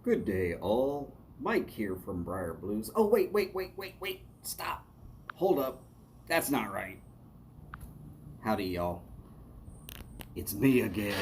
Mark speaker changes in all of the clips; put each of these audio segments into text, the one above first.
Speaker 1: Good day, all. Mike here from Briar Blues. Oh, wait. Stop. Hold up. That's not right. Howdy, y'all. It's me again.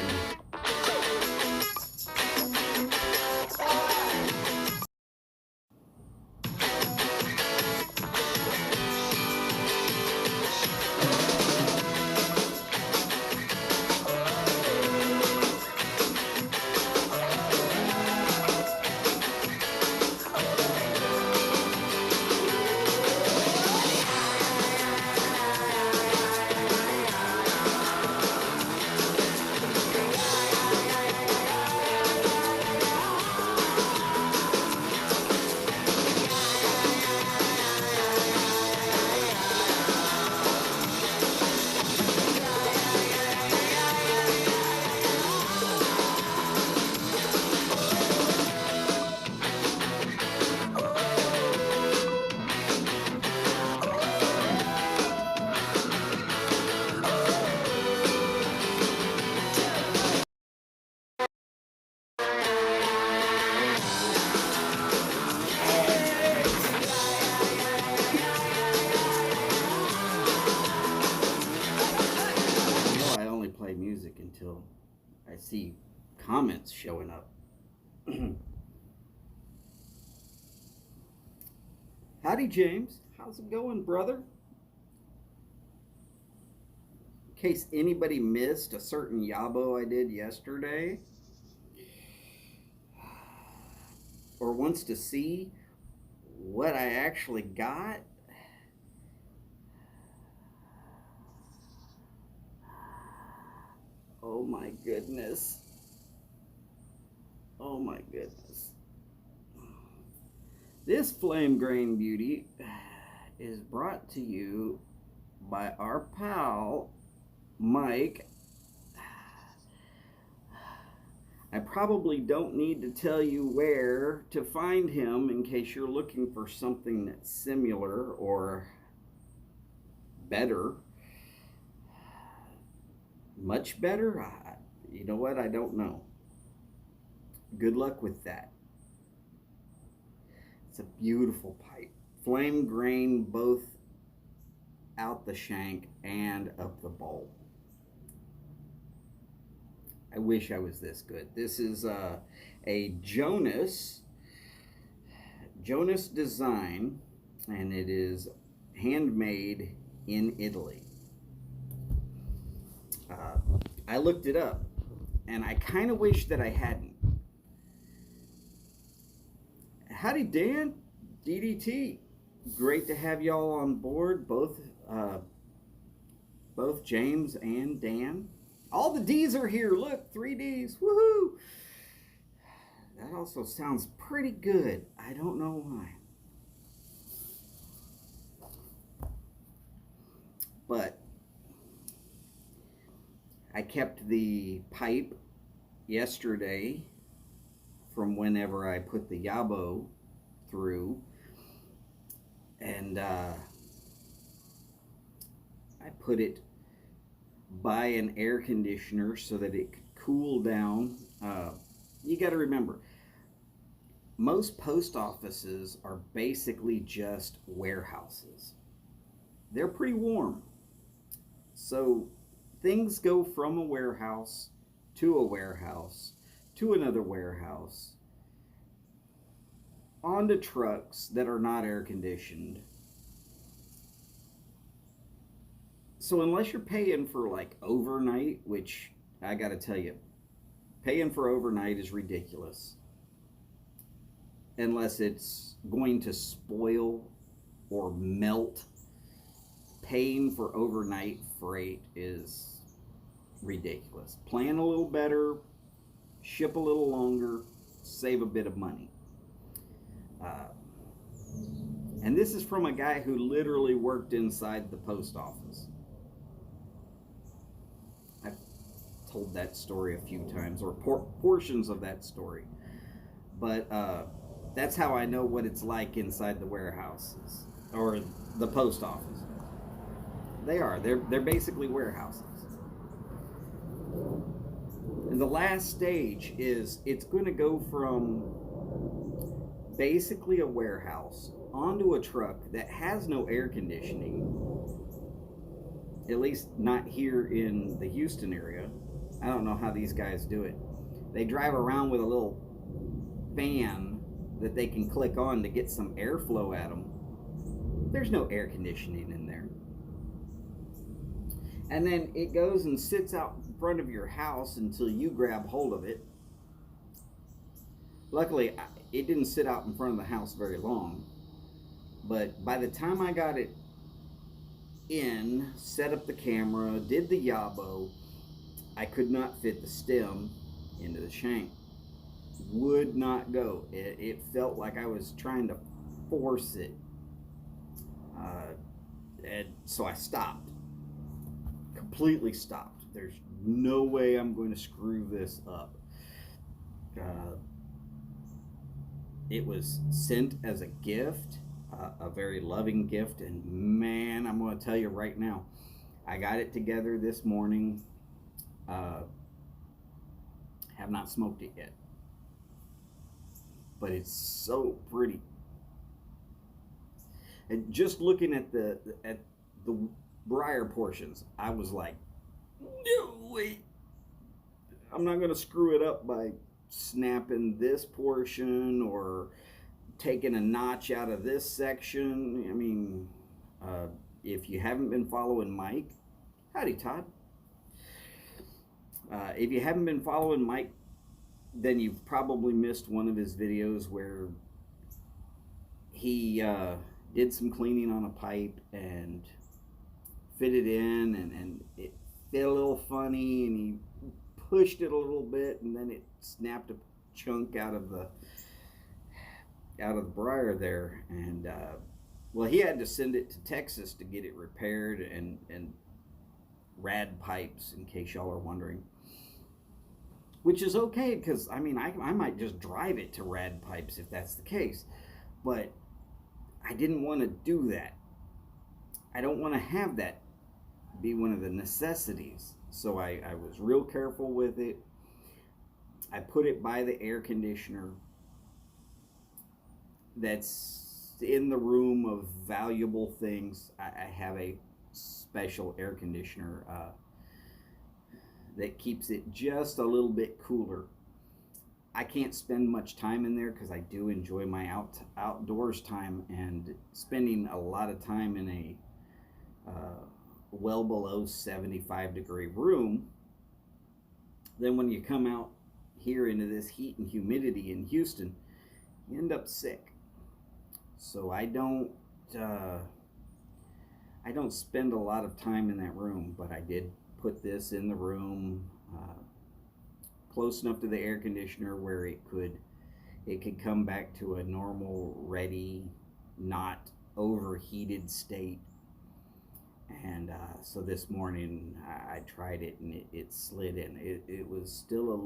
Speaker 1: I only play music until I see comments showing up. Howdy, James. How's it going, brother? In case anybody missed a certain yabo I did yesterday or wants to see what I actually got, oh my goodness. Oh my goodness. This flame grain beauty is brought to you by our pal Mike. I probably don't need to tell you where to find him in case you're looking for something that's similar or better. Much better? You know what? I don't know. Good luck with that. It's a beautiful pipe. Flame grain both out the shank and up the bowl. I wish I was this good. This is a Jonas design, and it is handmade in Italy. I looked it up, and I kind of wish that I hadn't. Howdy, Dan, DDT. Great to have y'all on board, both James and Dan. All the D's are here. Look, 3 D's. Woohoo! That also sounds pretty good. I don't know why. But I kept the pipe yesterday from whenever I put the yabo through, and I put it by an air conditioner so that it could cool down. You got to remember, most post offices are basically just warehouses. They're pretty warm. So things go from a warehouse to another warehouse, onto trucks that are not air conditioned. So unless you're paying for like overnight, which I gotta tell you, paying for overnight is ridiculous. Unless it's going to spoil or melt, paying for overnight freight is ridiculous. Plan a little better, ship a little longer, save a bit of money. And this is from a guy who literally worked inside the post office. I've told that story a few times, or portions of that story. But that's how I know what it's like inside the warehouses or the post office. They're basically warehouses. And the last stage is it's going to go from basically a warehouse onto a truck that has no air conditioning, at least not here in the Houston area. I don't know how these guys do it. They drive around with a little fan that they can click on to get some airflow at them. There's no air conditioning in there. And then it goes and sits out in front of your house until you grab hold of it. Luckily, it didn't sit out in front of the house very long. But by the time I got it in, set up the camera, did the yabo, I could not fit the stem into the shank. Would not go. It felt like I was trying to force it. And so I stopped. Completely stopped. There's no way I'm going to screw this up. It was sent as a gift, a very loving gift, and man, I'm going to tell you right now, I got it together this morning. Have not smoked it yet, but it's so pretty. And just looking at the briar portions, I was like, no, wait, I'm not going to screw it up by snapping this portion or taking a notch out of this section. I mean, if you haven't been following Mike, howdy Todd. If you haven't been following Mike, then you've probably missed one of his videos where he did some cleaning on a pipe and fitted in, and it fit a little funny, and he pushed it a little bit, and then it snapped a chunk out of the briar there. And well, he had to send it to Texas to get it repaired and rad pipes, in case y'all are wondering. Which is okay, because I mean, I might just drive it to rad pipes if that's the case. But I didn't want to do that. I don't want to have that be one of the necessities. So I was real careful with it. I put it by the air conditioner that's in the room of valuable things. I have a special air conditioner that keeps it just a little bit cooler. I can't spend much time in there because I do enjoy my outdoors time, and spending a lot of time in a well below 75-degree room. Then when you come out here into this heat and humidity in Houston, you end up sick. So I don't spend a lot of time in that room, but I did put this in the room close enough to the air conditioner where it could come back to a normal, ready, not overheated state. And so this morning I tried it, and it slid in. It was still a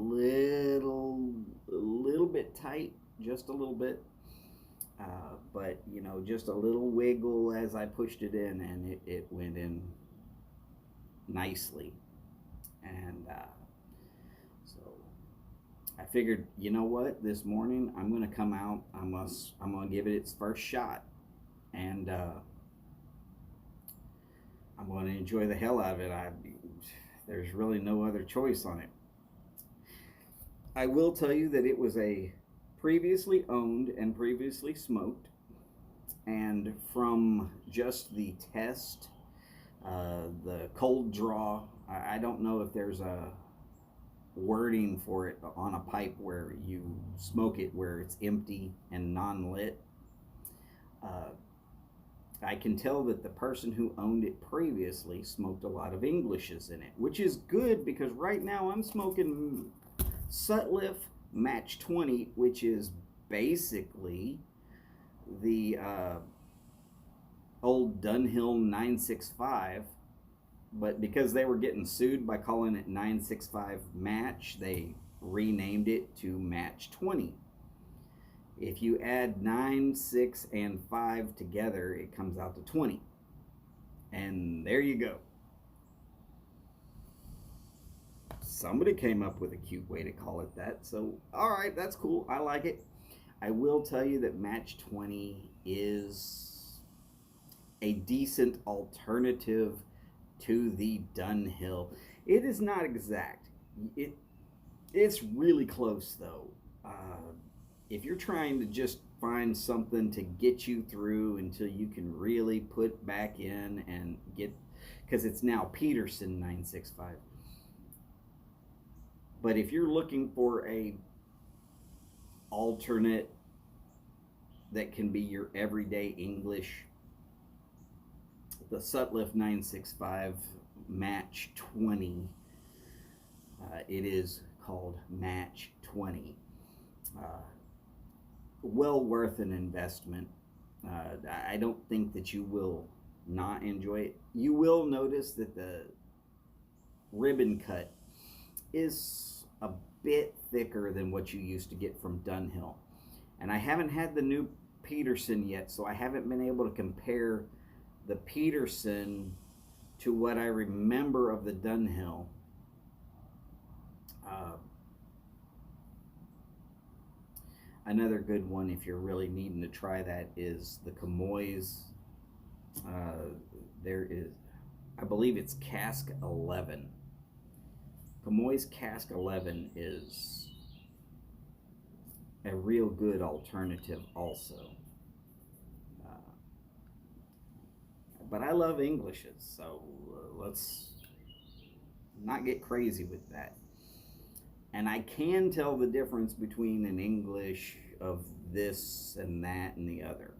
Speaker 1: little bit tight, just a little bit, but you know, just a little wiggle as I pushed it in, and it went in nicely. And so I figured, you know what, this morning I'm going to come out, I'm going to give it its first shot, and I'm going to enjoy the hell out of it. There's really no other choice on it. I will tell you that it was a previously owned and previously smoked, and from just the test, the cold draw, I don't know if there's a wording for it on a pipe where you smoke it where it's empty and non-lit. I can tell that the person who owned it previously smoked a lot of Englishes in it, which is good because right now I'm smoking Sutliff Match 20, which is basically the old Dunhill 965, but because they were getting sued by calling it 965 Match, they renamed it to Match 20. If you add 9, 6, and 5 together, it comes out to 20. And there you go. Somebody came up with a cute way to call it that. So, all right, that's cool. I like it. I will tell you that match 20 is a decent alternative to the Dunhill. It is not exact. It it's really close though. If you're trying to just find something to get you through until you can really put back in and get, because it's now Peterson 965. But if you're looking for a alternate that can be your everyday English, the Sutliff 965 match 20, it is called match 20. Uh, well worth an investment. I don't think that you will not enjoy it. You will notice that the ribbon cut is a bit thicker than what you used to get from Dunhill. And I haven't had the new Peterson yet, so I haven't been able to compare the Peterson to what I remember of the Dunhill. Another good one, if you're really needing to try that, is the Camoys. There is, I believe it's Cask 11. Camoys Cask 11 is a real good alternative also. But I love Englishes, so let's not get crazy with that. And I can tell the difference between an English of this and that and the other.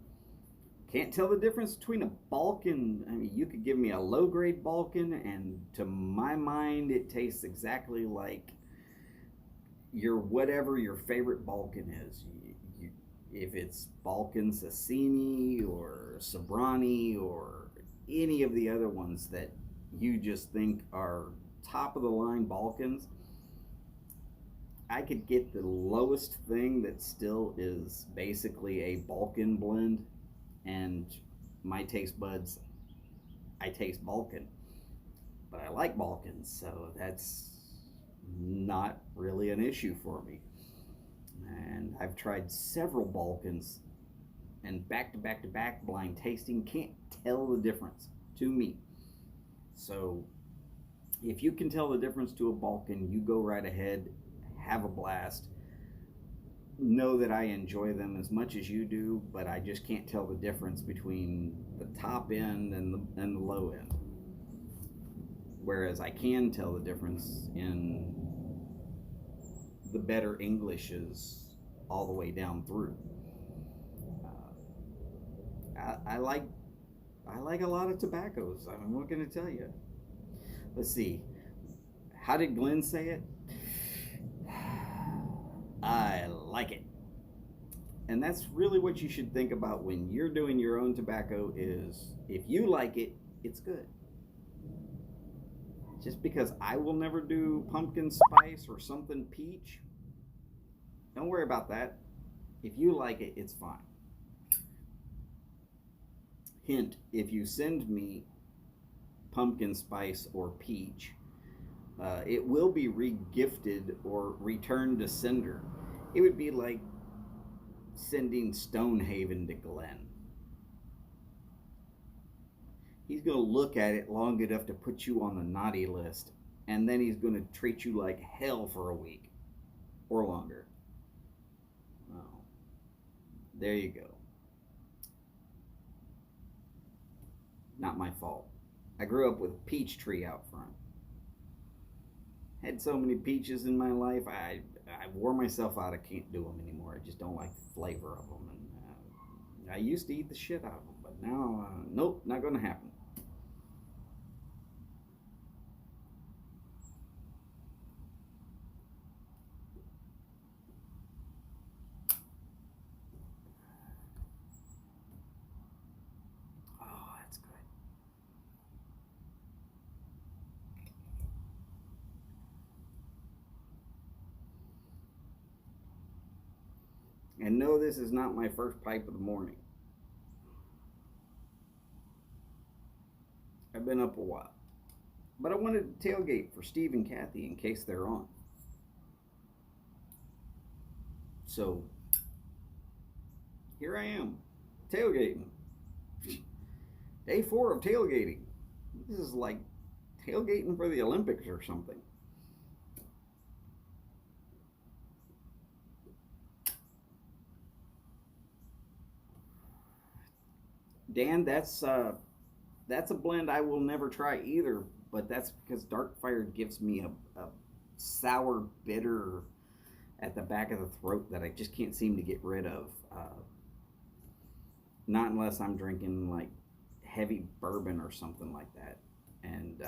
Speaker 1: Can't tell the difference between a Balkan. I mean, you could give me a low-grade Balkan, and to my mind, it tastes exactly like your whatever your favorite Balkan is. If it's Balkan Sassini or Sobrani or any of the other ones that you just think are top-of-the-line Balkans, I could get the lowest thing that still is basically a Balkan blend, and my taste buds, I taste Balkan, but I like Balkans, so that's not really an issue for me. And I've tried several Balkans, and back to back to back blind tasting, can't tell the difference to me. So if you can tell the difference to a Balkan, you go right ahead, have a blast. Know that I enjoy them as much as you do, but I just can't tell the difference between the top end and the low end. Whereas I can tell the difference in the better Englishes all the way down through. I like a lot of tobaccos. I'm not going to tell you. Let's see. How did Glenn say it? I like it. And that's really what you should think about when you're doing your own tobacco is if you like it, it's good. Just because I will never do pumpkin spice or something peach, don't worry about that. If you like it, it's fine. Hint, if you send me pumpkin spice or peach, it will be regifted or returned to sender. It would be like sending Stonehaven to Glenn. He's going to look at it long enough to put you on the naughty list, and then he's going to treat you like hell for a week or longer. Oh, there you go. Not my fault. I grew up with a peach tree out front. Had so many peaches in my life, I wore myself out. I can't do them anymore. I just don't like the flavor of them. And I used to eat the shit out of them, but now, nope, not going to happen. Oh, that's good. And no, this is not my first pipe of the morning. I've been up a while. But I wanted to tailgate for Steve and Kathy in case they're on. So Here I am, tailgating. Day 4 of tailgating. This is like tailgating for the Olympics or something. Dan, that's a blend I will never try either, but that's because Dark Fire gives me a sour, bitter at the back of the throat that I just can't seem to get rid of. Not unless I'm drinking like heavy bourbon or something like that. And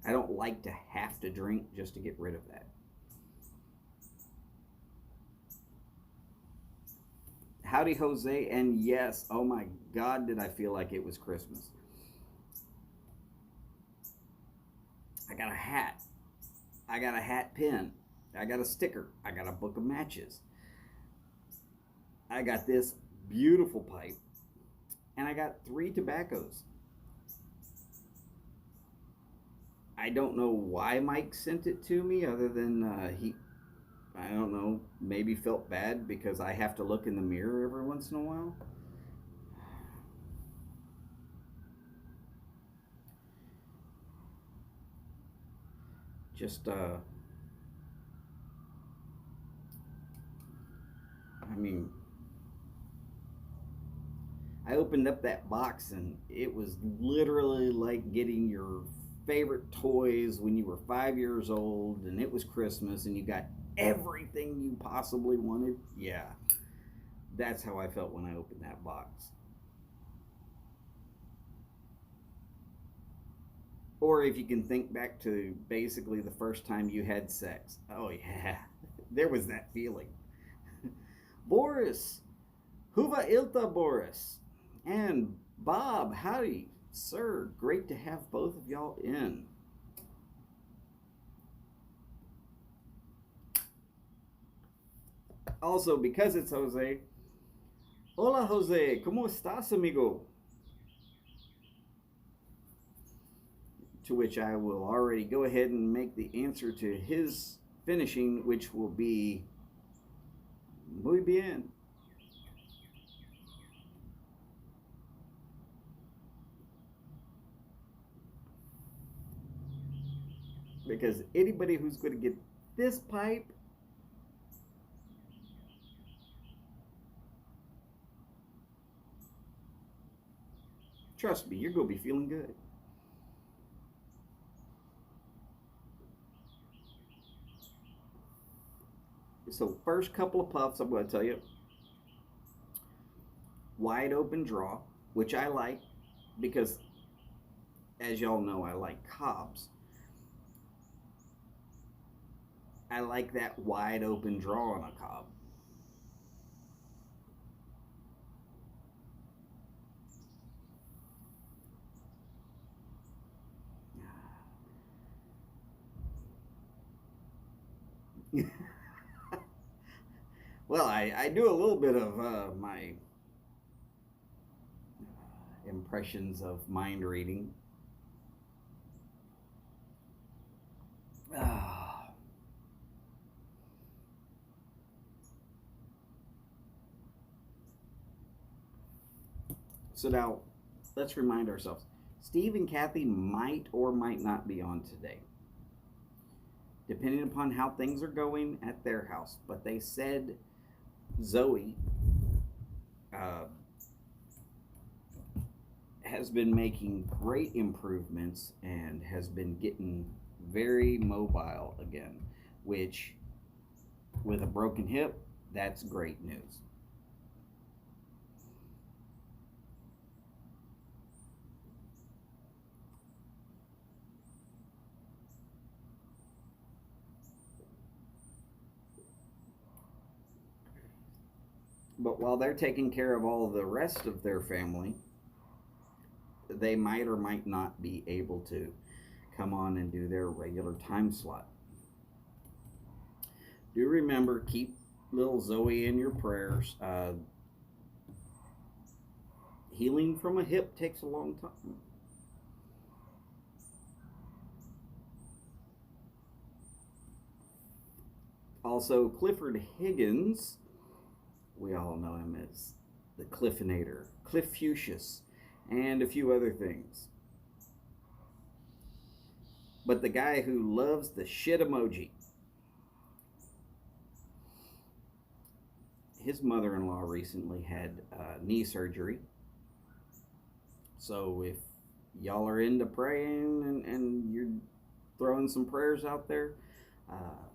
Speaker 1: I don't like to have to drink just to get rid of that. Howdy, Jose. And yes, oh my God, did I feel like it was Christmas. I got a hat. I got a hat pin. I got a sticker. I got a book of matches. I got this beautiful pipe. And I got 3 tobaccos. I don't know why Mike sent it to me, other than I don't know, maybe felt bad because I have to look in the mirror every once in a while. Just, I mean, I opened up that box and it was literally like getting your favorite toys when you were 5 years old and it was Christmas and you got everything you possibly wanted. Yeah, that's how I felt when I opened that box. Or if you can think back to basically the first time you had sex. Oh, yeah, there was that feeling. Boris, Huva Ilta Boris, and Bob, howdy, sir. Great to have both of y'all in. Also, because it's Jose, hola Jose, ¿cómo estás, amigo? To which I will already go ahead and make the answer to his finishing, which will be muy bien. Because anybody who's going to get this pipe, trust me, you're going to be feeling good. So, first couple of puffs, I'm going to tell you, wide open draw, which I like because, as y'all know, I like cobs. I like that wide open draw on a cob. Well, I do a little bit of my impressions of mind reading. Ah. So now, let's remind ourselves. Steve and Kathy might or might not be on today, depending upon how things are going at their house. But they said Zoe uh, has been making great improvements and has been getting very mobile again, which, with a broken hip, that's great news. But while they're taking care of all of the rest of their family, they might or might not be able to come on and do their regular time slot. Do remember, keep little Zoe in your prayers. Healing from a hip takes a long time. Also, Clifford Higgins We all know him as the Cliffinator, Cliff Fuchsius, and a few other things. But the guy who loves the shit emoji, his mother-in-law recently had knee surgery. So if y'all are into praying and you're throwing some prayers out there, uh,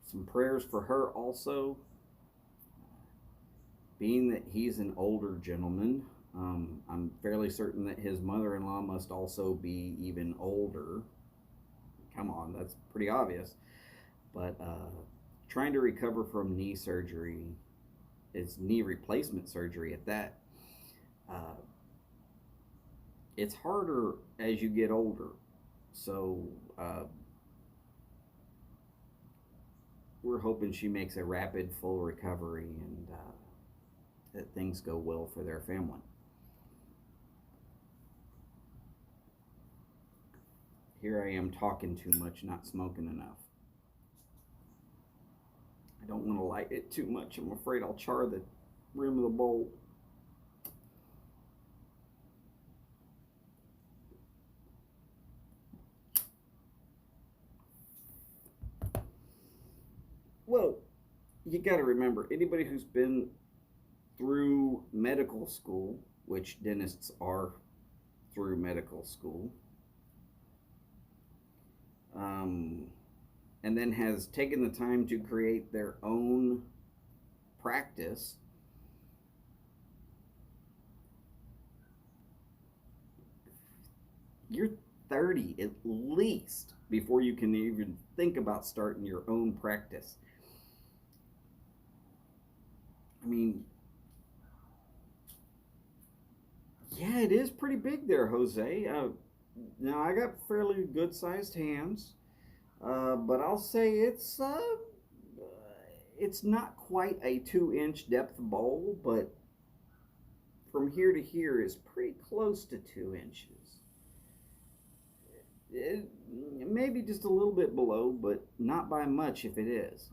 Speaker 1: some prayers for her also. Being that he's an older gentleman, I'm fairly certain that his mother-in-law must also be even older. Come on, that's pretty obvious. But trying to recover from knee surgery, it's knee replacement surgery at that. Uh, it's harder as you get older. So we're hoping she makes a rapid, full recovery and that things go well for their family. Here I am talking too much, not smoking enough. I don't want to light it too much. I'm afraid I'll char the rim of the bowl. Well, you got to remember, anybody who's been through medical school, which dentists are through medical school, and then has taken the time to create their own practice, you're 30 at least before you can even think about starting your own practice. I mean, yeah, it is pretty big there, Jose. Now I got fairly good sized hands, but I'll say it's not quite a 2-inch depth bowl, but from here to here is pretty close to 2 inches. It, maybe just a little bit below, but not by much if it is.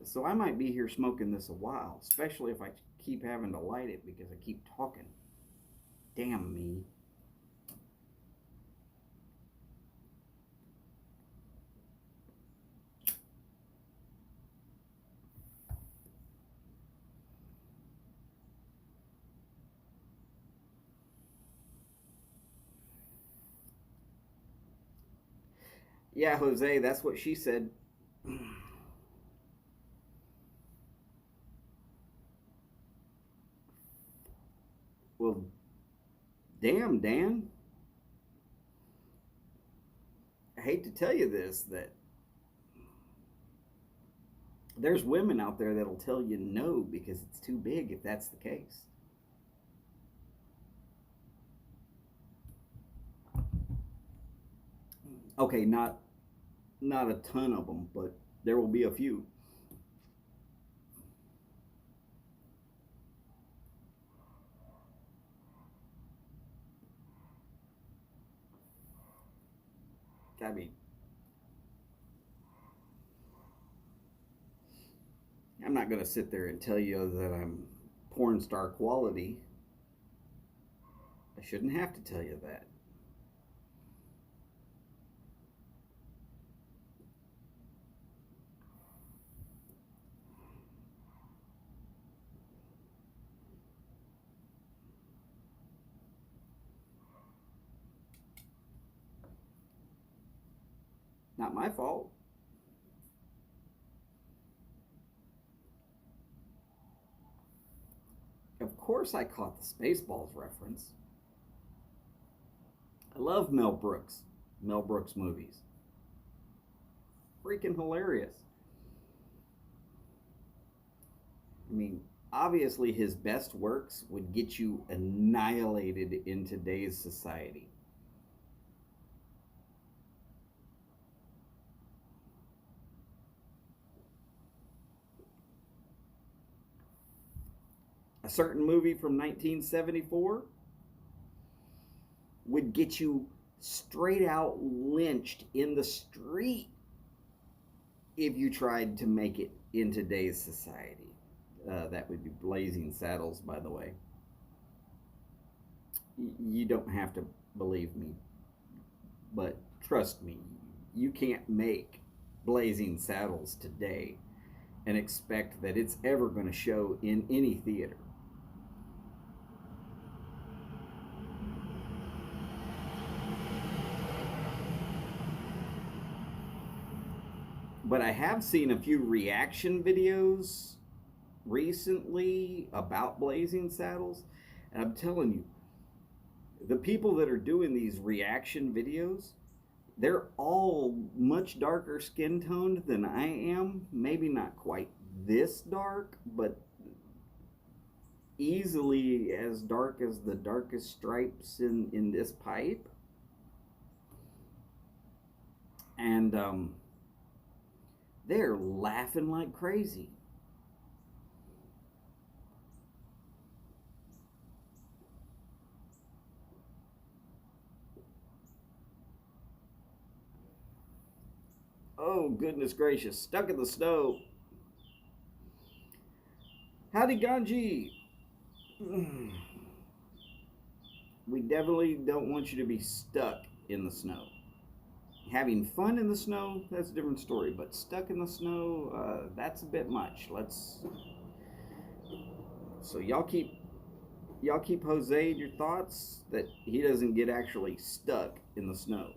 Speaker 1: So I might be here smoking this a while, especially if I keep having to light it because I keep talking. Damn me. Yeah, Jose, that's what she said. Well, damn, Dan. I hate to tell you this, that there's women out there that'll tell you no because it's too big if that's the case. Okay, not a ton of them, but there will be a few. I mean, I'm not going to sit there and tell you that I'm porn star quality. I shouldn't have to tell you that. Not my fault. Of course, I caught the Spaceballs reference. I love Mel Brooks movies. Freaking hilarious. I mean, obviously, his best works would get you annihilated in today's society. A certain movie from 1974 would get you straight out lynched in the street if you tried to make it in today's society. That would be Blazing Saddles, by the way. You don't have to believe me, but trust me, you can't make Blazing Saddles today and expect that it's ever going to show in any theater. But I have seen a few reaction videos recently about Blazing Saddles, and I'm telling you, the people that are doing these reaction videos, they're all much darker skin toned than I am. Maybe not quite this dark, but easily as dark as the darkest stripes in this pipe. And they're laughing like crazy. Oh, goodness gracious. Stuck in the snow. Howdy, Ganji. We definitely don't want you to be stuck in the snow. Having fun in the snow, that's a different story. But stuck in the snow, that's a bit much. So y'all keep Jose in your thoughts that he doesn't get actually stuck in the snow.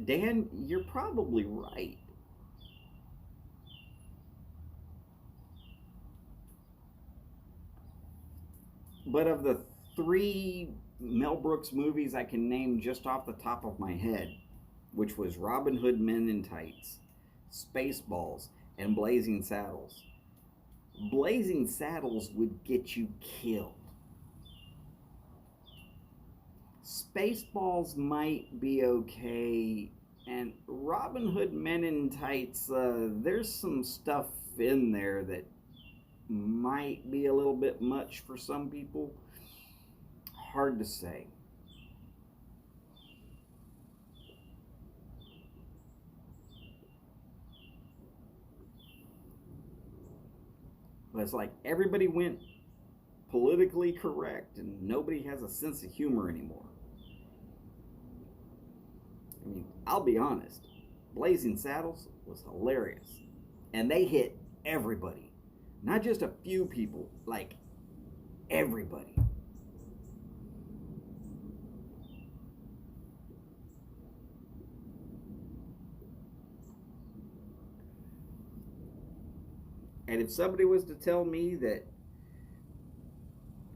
Speaker 1: Dan, you're probably right. But of the three Mel Brooks movies I can name just off the top of my head, which was Robin Hood Men in Tights, Spaceballs, and Blazing Saddles, Blazing Saddles would get you killed. Spaceballs might be okay, and Robin Hood Men in Tights, there's some stuff in there that might be a little bit much for some people. Hard to say. But it's like everybody went politically correct and nobody has a sense of humor anymore. I mean, I'll be honest, Blazing Saddles was hilarious. And they hit everybody. Not just a few people, like everybody. And if somebody was to tell me that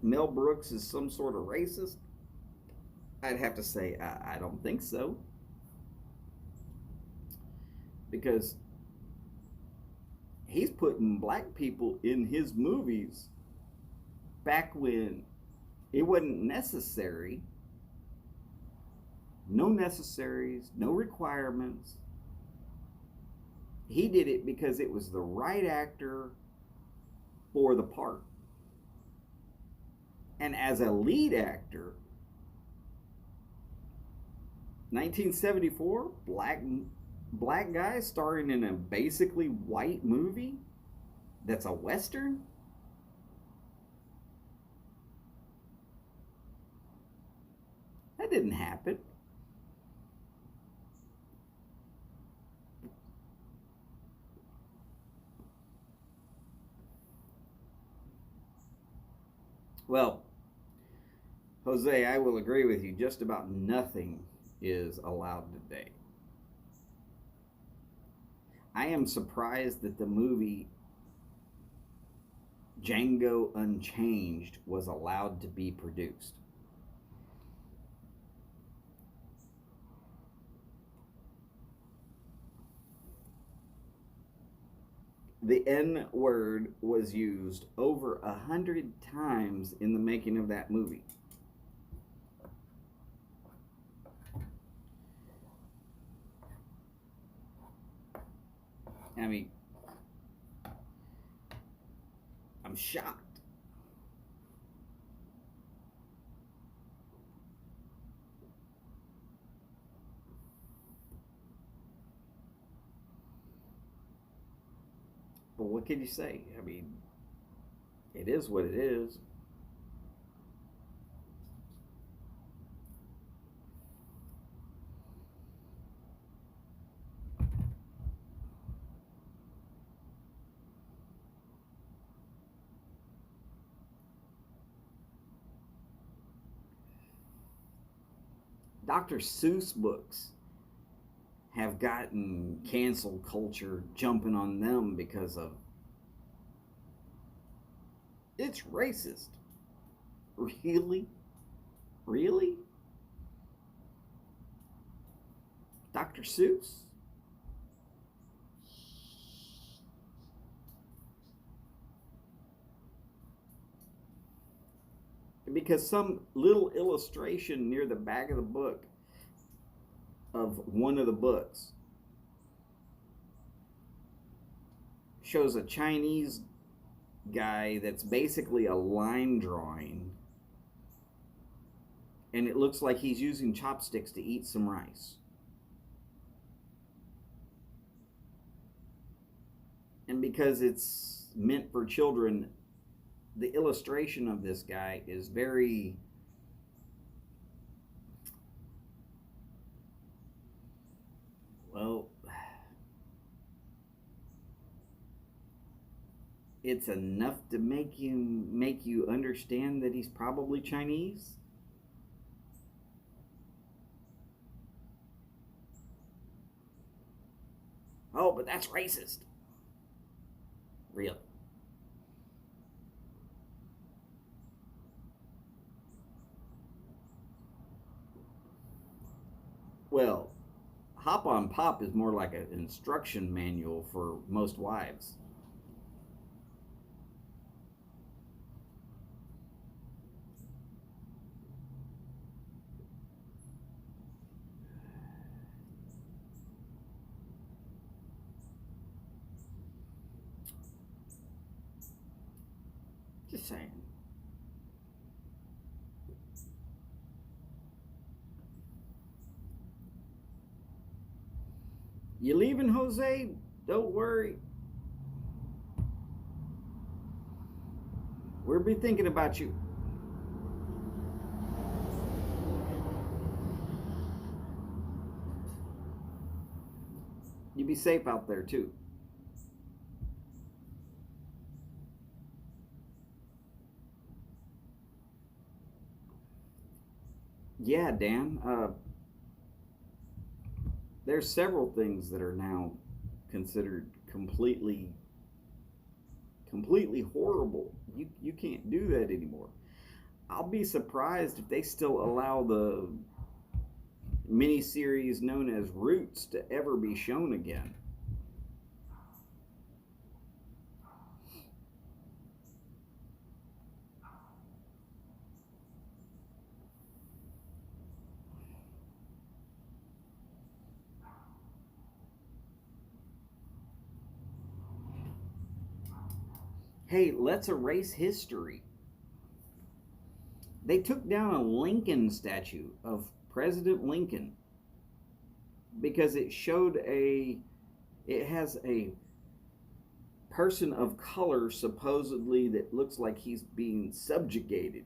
Speaker 1: Mel Brooks is some sort of racist, I'd have to say, I don't think so. Because he's putting black people in his movies back when it wasn't necessary. No necessaries, no requirements. He did it because it was the right actor for the part. And as a lead actor, 1974, black guy starring in a basically white movie that's a western. That didn't happen. Well, Jose, I will agree with you. Just about nothing is allowed today. I am surprised that the movie Django Unchanged was allowed to be produced. The N word was used over 100 times in the making of that movie. I mean, I'm shocked. what can you say? I mean, it is what it is. Dr. Seuss books have gotten cancel culture jumping on them because of it's racist. Really? Really? Dr. Seuss? Because some little illustration near the back of the book of one of the books shows a Chinese guy that's basically a line drawing, and it looks like he's using chopsticks to eat some rice. And because it's meant for children, the illustration of this guy is very, well, it's enough to make you understand that he's probably Chinese. Oh, but that's racist. Really? Well, Hop on Pop is more like an instruction manual for most wives. Just saying. You leaving, Jose? Don't worry. We'll be thinking about you. You be safe out there too. Yeah, Dan. There's several things that are now considered completely horrible. You can't do that anymore. I'll be surprised if they still allow the miniseries known as Roots to ever be shown again. Hey, let's erase history. They took down a Lincoln statue of President Lincoln because it has a person of color supposedly that looks like he's being subjugated.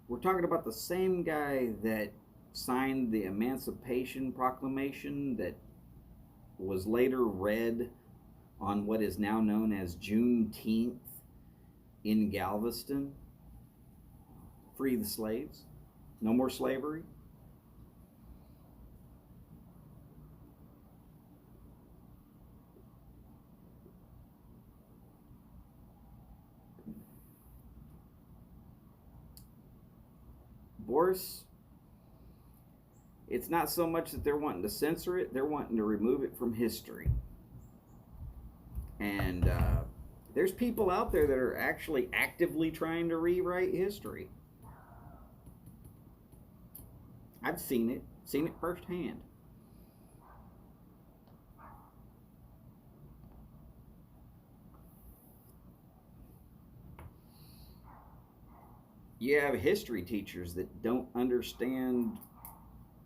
Speaker 1: We're talking about the same guy that signed the Emancipation Proclamation that was later read on what is now known as Juneteenth in Galveston. Free the slaves. No more slavery. Boris, it's not so much that they're wanting to censor it, they're wanting to remove it from history. And there's people out there that are actually actively trying to rewrite history. I've seen it firsthand. You have history teachers that don't understand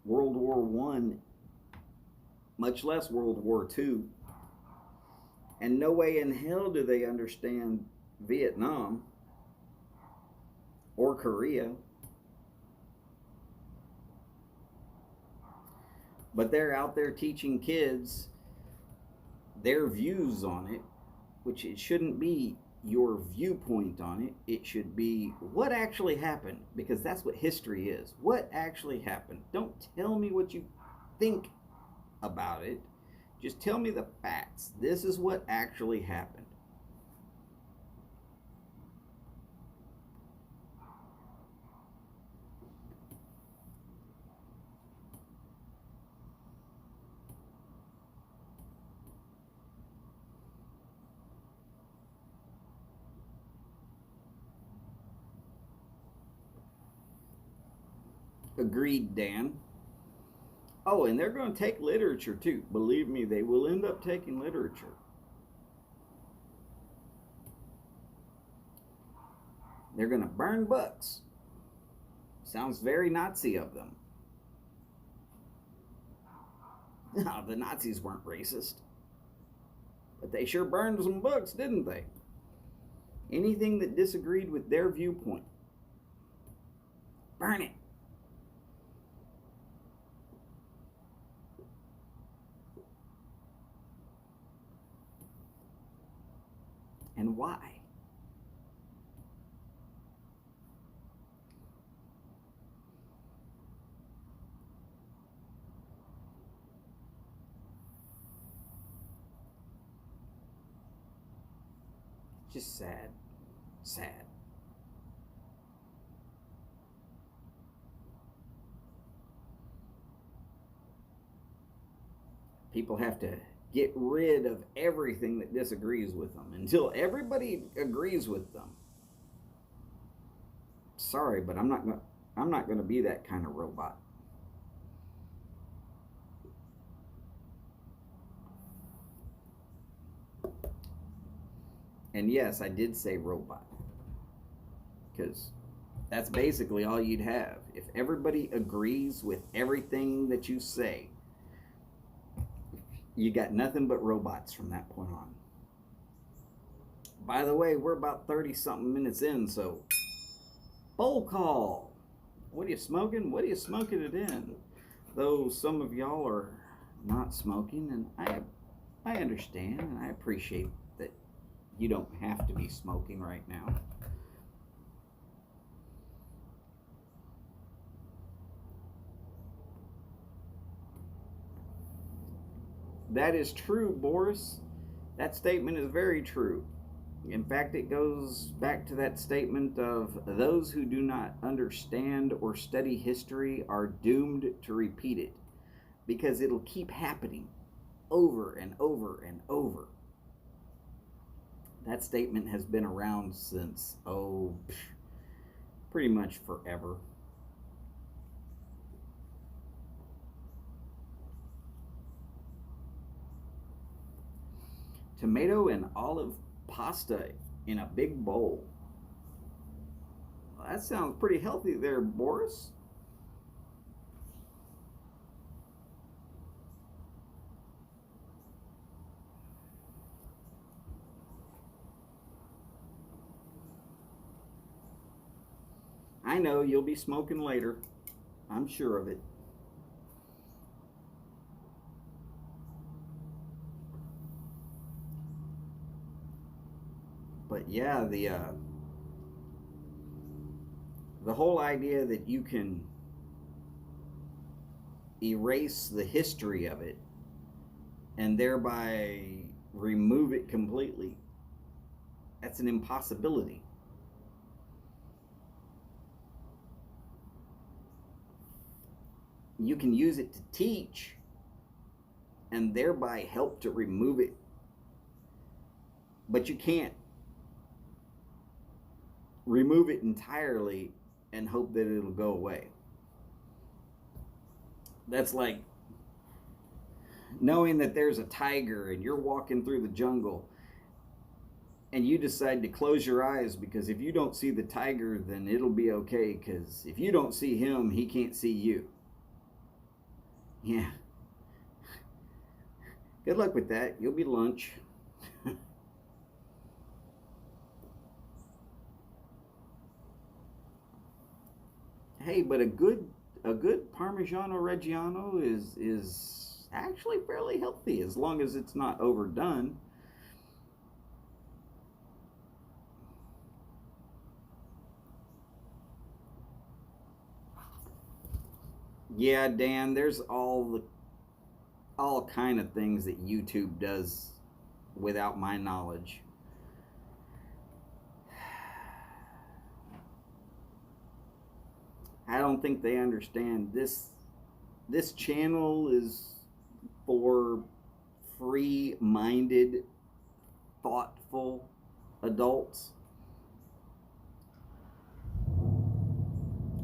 Speaker 1: World War One much less World War II. And no way in hell do they understand Vietnam or Korea. But they're out there teaching kids their views on it, which it shouldn't be your viewpoint on it. It should be what actually happened, because that's what history is. What actually happened. Don't tell me what you think about it. Just tell me the facts. This is what actually happened. Agreed, Dan. Oh, and they're going to take literature too. Believe me, they will end up taking literature. They're going to burn books. Sounds very Nazi of them. No, the Nazis weren't racist. But they sure burned some books, didn't they? Anything that disagreed with their viewpoint. Burn it. And why? Just sad. Sad. People have to get rid of everything that disagrees with them until everybody agrees with them. Sorry, but I'm not going to be that kind of robot. And yes, I did say robot, because that's basically all you'd have. If everybody agrees with everything that you say, you got nothing but robots from that point on. By the way, we're about 30 something minutes in, so bowl call. What are you smoking? What are you smoking it in? Though some of y'all are not smoking, and I understand and I appreciate that you don't have to be smoking right now. That is true, Boris. That statement is very true. In fact, it goes back to that statement of those who do not understand or study history are doomed to repeat it, because it'll keep happening over and over and over. That statement has been around since, pretty much forever. Tomato and olive pasta in a big bowl. Well, that sounds pretty healthy there, Boris. I know you'll be smoking later. I'm sure of it. But yeah, the whole idea that you can erase the history of it and thereby remove it completely, that's an impossibility. You can use it to teach and thereby help to remove it, but you can't remove it entirely and hope that it'll go away. That's like knowing that there's a tiger and you're walking through the jungle and you decide to close your eyes, because if you don't see the tiger, then it'll be okay, because if you don't see him, he can't see you. Yeah. Good luck with that. You'll be lunch. Hey, but a good Parmigiano Reggiano is actually fairly healthy as long as it's not overdone. Yeah, Dan, there's all kind of things that YouTube does without my knowledge. I don't think they understand this channel is for free-minded, thoughtful adults,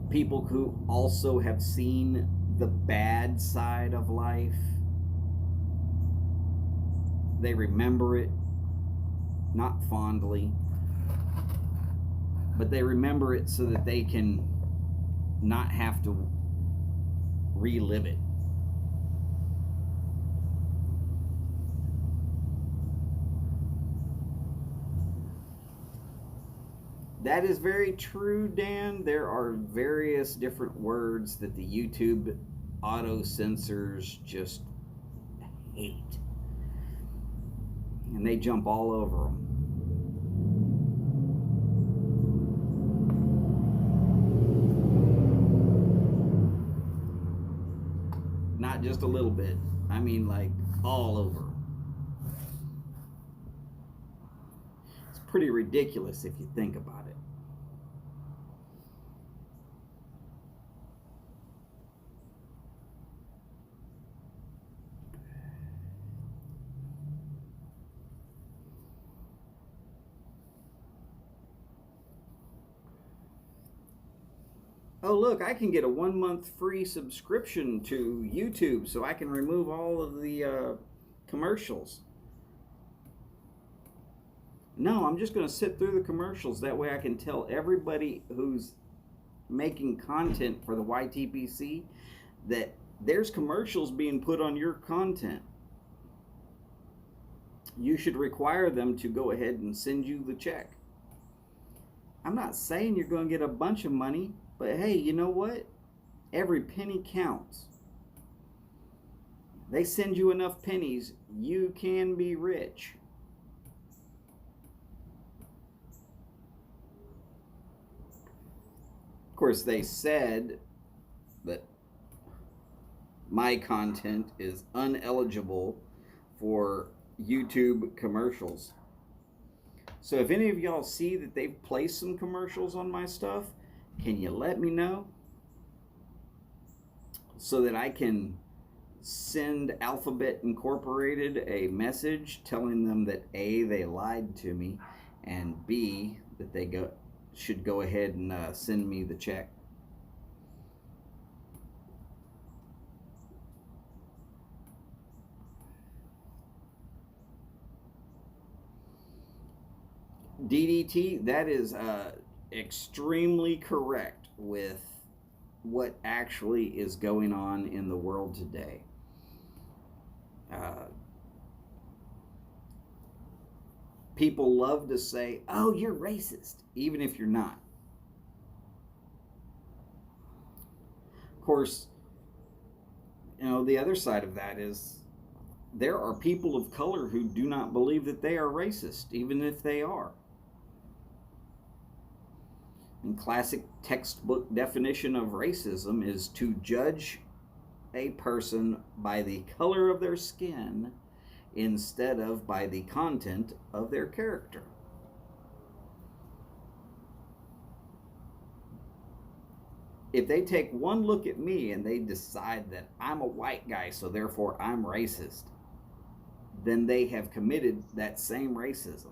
Speaker 1: people who also have seen the bad side of life. They remember it, not fondly, but they remember it so that they can not have to relive it. That is very true, Dan. There are various different words that the YouTube auto censors just hate, and they jump all over them. Not just a little bit. I mean, like all over. It's pretty ridiculous if you think about it. Oh, look, I can get a 1 month free subscription to YouTube so I can remove all of the commercials. No, I'm just going to sit through the commercials. That way I can tell everybody who's making content for the YTPC that there's commercials being put on your content. You should require them to go ahead and send you the check. I'm not saying you're going to get a bunch of money, but hey, you know what? Every penny counts. They send you enough pennies, you can be rich. Of course, they said that my content is uneligible for YouTube commercials. So if any of y'all see that they've placed some commercials on my stuff, can you let me know so that I can send Alphabet Incorporated a message telling them that A, they lied to me, and B, that they should go ahead and send me the check. DDT, that is extremely correct with what actually is going on in the world today. People love to say, oh, you're racist, even if you're not. Of course, you know, the other side of that is there are people of color who do not believe that they are racist, even if they are. And classic textbook definition of racism is to judge a person by the color of their skin instead of by the content of their character. If they take one look at me and they decide that I'm a white guy, so therefore I'm racist, then they have committed that same racism.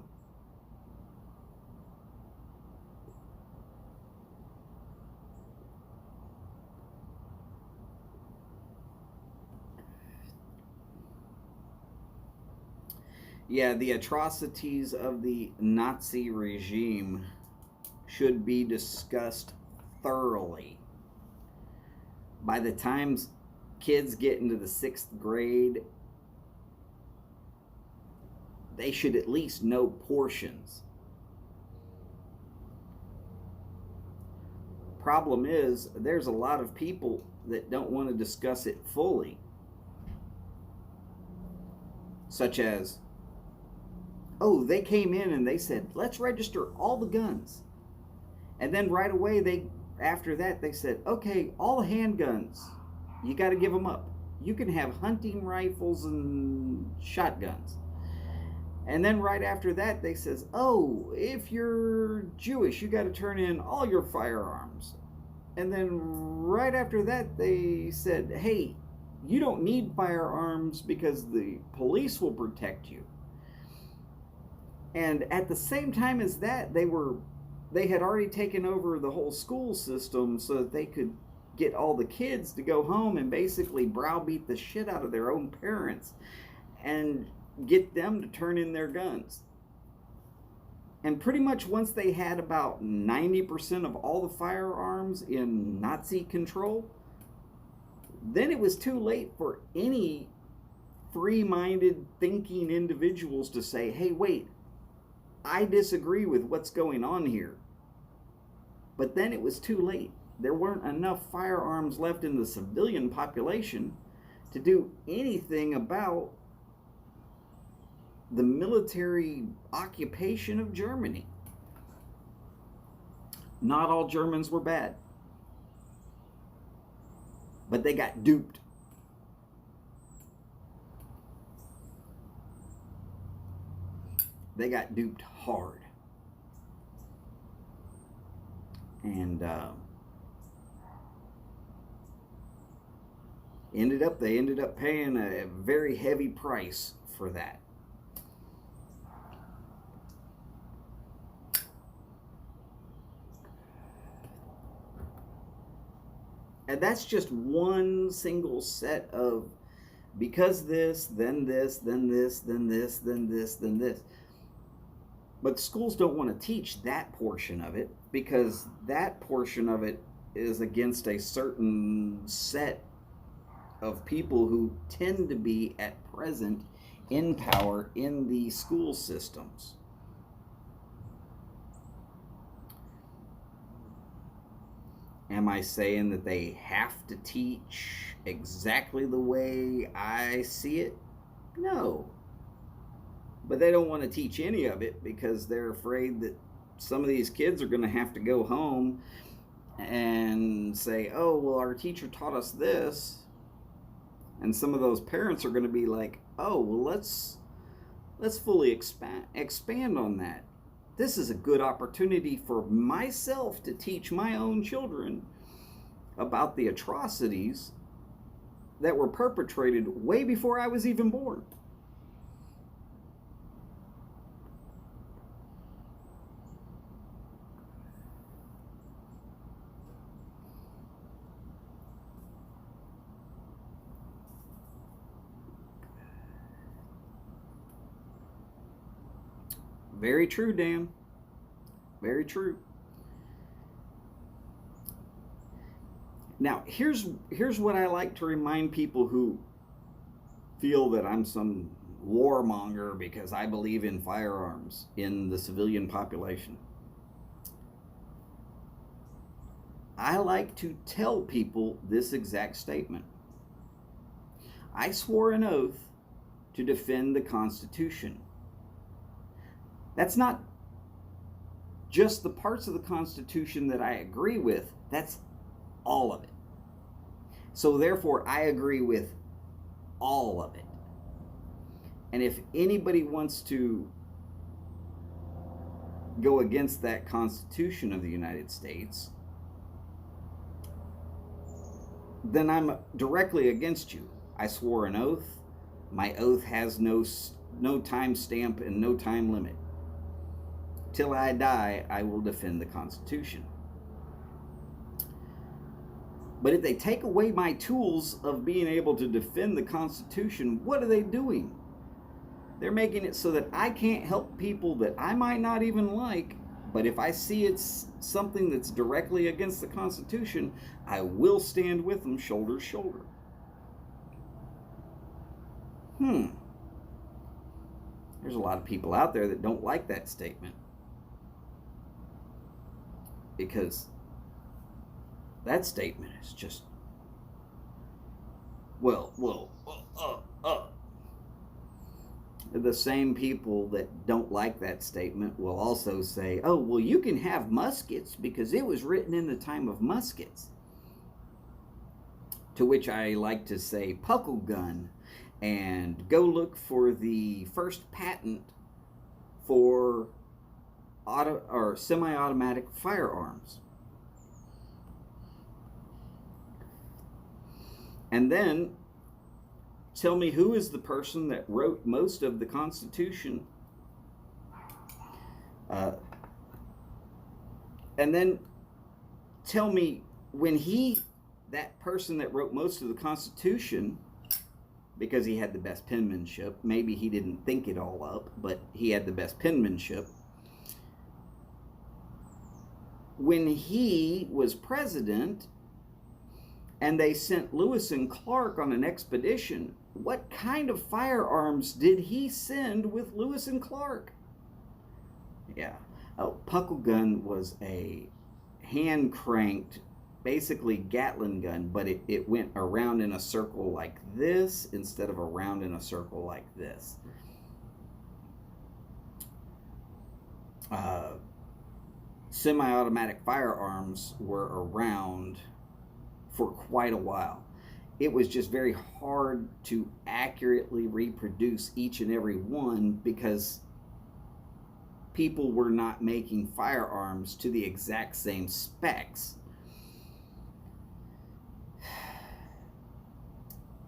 Speaker 1: Yeah, the atrocities of the Nazi regime should be discussed thoroughly. By the time kids get into the 6th grade, they should at least know portions. Problem is, there's a lot of people that don't want to discuss it fully, such as, oh, they came in and they said, let's register all the guns. And then right away, after that, they said, okay, all the handguns, you got to give them up. You can have hunting rifles and shotguns. And then right after that, they says, oh, if you're Jewish, you got to turn in all your firearms. And then right after that, they said, hey, you don't need firearms because the police will protect you. And at the same time as that, they had already taken over the whole school system so that they could get all the kids to go home and basically browbeat the shit out of their own parents and get them to turn in their guns. And pretty much once they had about 90% of all the firearms in Nazi control, then it was too late for any free-minded thinking individuals to say, hey, wait, I disagree with what's going on here. But then it was too late. There weren't enough firearms left in the civilian population to do anything about the military occupation of Germany. Not all Germans were bad, but they got duped. They got duped hard. And they ended up paying a very heavy price for that. And that's just one single set of, because this, then this, then this, then this, then this, then this. But schools don't want to teach that portion of it because that portion of it is against a certain set of people who tend to be at present in power in the school systems. Am I saying that they have to teach exactly the way I see it? No. But they don't want to teach any of it because they're afraid that some of these kids are going to have to go home and say, oh, well, our teacher taught us this. And some of those parents are going to be like, oh, well, let's fully expand on that. This is a good opportunity for myself to teach my own children about the atrocities that were perpetrated way before I was even born. Very true, Dan. Very true. Now, here's what I like to remind people who feel that I'm some warmonger because I believe in firearms in the civilian population. I like to tell people this exact statement. I swore an oath to defend the Constitution. That's not just the parts of the Constitution that I agree with, that's all of it. So therefore, I agree with all of it. And if anybody wants to go against that Constitution of the United States, then I'm directly against you. I swore an oath. My oath has no time stamp and no time limit. Till I die, I will defend the Constitution. But if they take away my tools of being able to defend the Constitution, what are they doing? They're making it so that I can't help people that I might not even like, but if I see it's something that's directly against the Constitution, I will stand with them shoulder to shoulder. There's a lot of people out there that don't like that statement because that statement is just, well, the same people that don't like that statement will also say, oh, well, you can have muskets because it was written in the time of muskets. To which I like to say, puckle gun, and go look for the first patent for auto or semi-automatic firearms. And then tell me who is the person that wrote most of the Constitution. And then tell me when that person that wrote most of the Constitution, because he had the best penmanship, maybe he didn't think it all up, but he had the best penmanship. When he was president and they sent Lewis and Clark on an expedition, what kind of firearms did he send with Lewis and Clark? Yeah. Oh, puckle gun was a hand-cranked, basically Gatling gun, but it went around in a circle like this instead of around in a circle like this. Semi-automatic firearms were around for quite a while. It was just very hard to accurately reproduce each and every one because people were not making firearms to the exact same specs.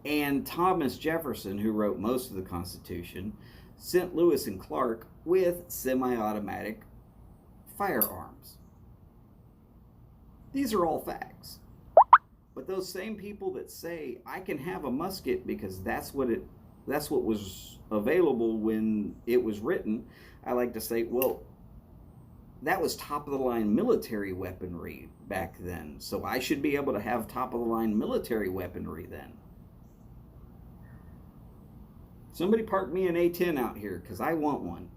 Speaker 1: And Thomas Jefferson, who wrote most of the Constitution, sent Lewis and Clark with semi-automatic firearms. These are all facts. But those same people that say I can have a musket because that's what was available when it was written, I like to say, well, that was top of the line military weaponry back then. So I should be able to have top of the line military weaponry then. Somebody park me an A-10 out here because I want one.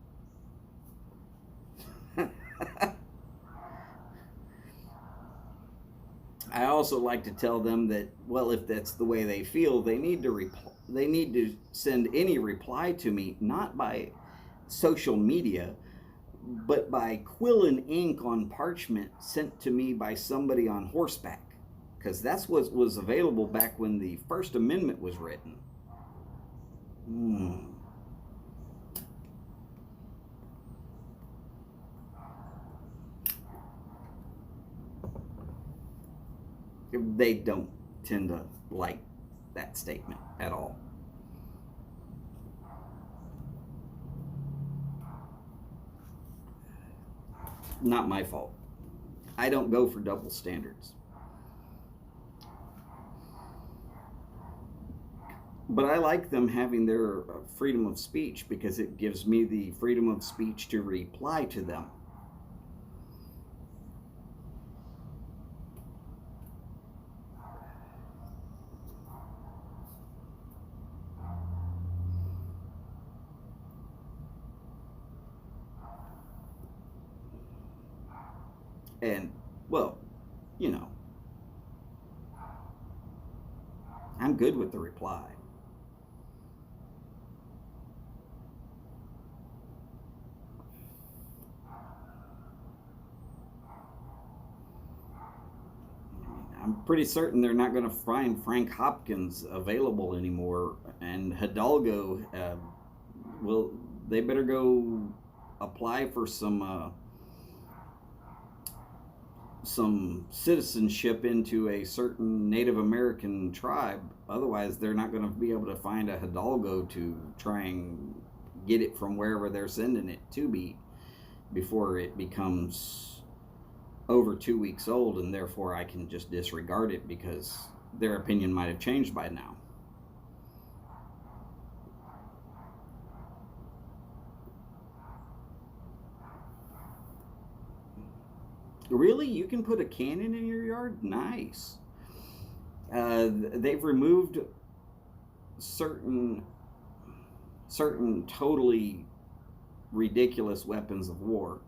Speaker 1: I also like to tell them that, well, if that's the way they feel, they need to send any reply to me, not by social media, but by quill and ink on parchment sent to me by somebody on horseback, because that's what was available back when the First Amendment was written. They don't tend to like that statement at all. Not my fault. I don't go for double standards. But I like them having their freedom of speech because it gives me the freedom of speech to reply to them. And, well, you know, I'm good with the reply. I'm pretty certain they're not going to find Frank Hopkins available anymore, and Hidalgo, they better go apply for some citizenship into a certain Native American tribe. Otherwise, they're not going to be able to find a Hidalgo to try and get it from wherever they're sending it to be before it becomes over 2 weeks old, and therefore I can just disregard it because their opinion might have changed by now. Really? You can put a cannon in your yard? Nice. They've removed certain totally ridiculous weapons of war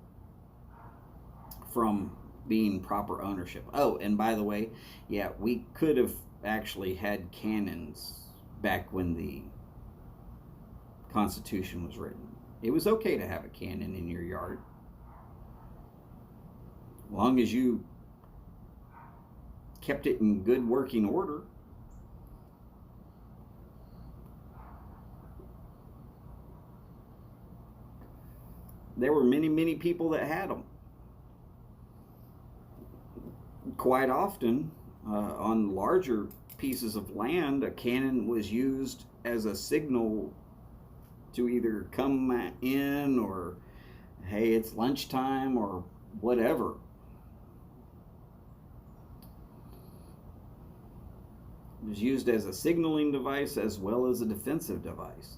Speaker 1: from being proper ownership. Oh, and by the way, yeah, we could have actually had cannons back when the Constitution was written. It was okay to have a cannon in your yard, as long as you kept it in good working order. There were many, many people that had them. Quite often, on larger pieces of land, a cannon was used as a signal to either come in, or hey, it's lunchtime, or whatever. It was used as a signaling device as well as a defensive device.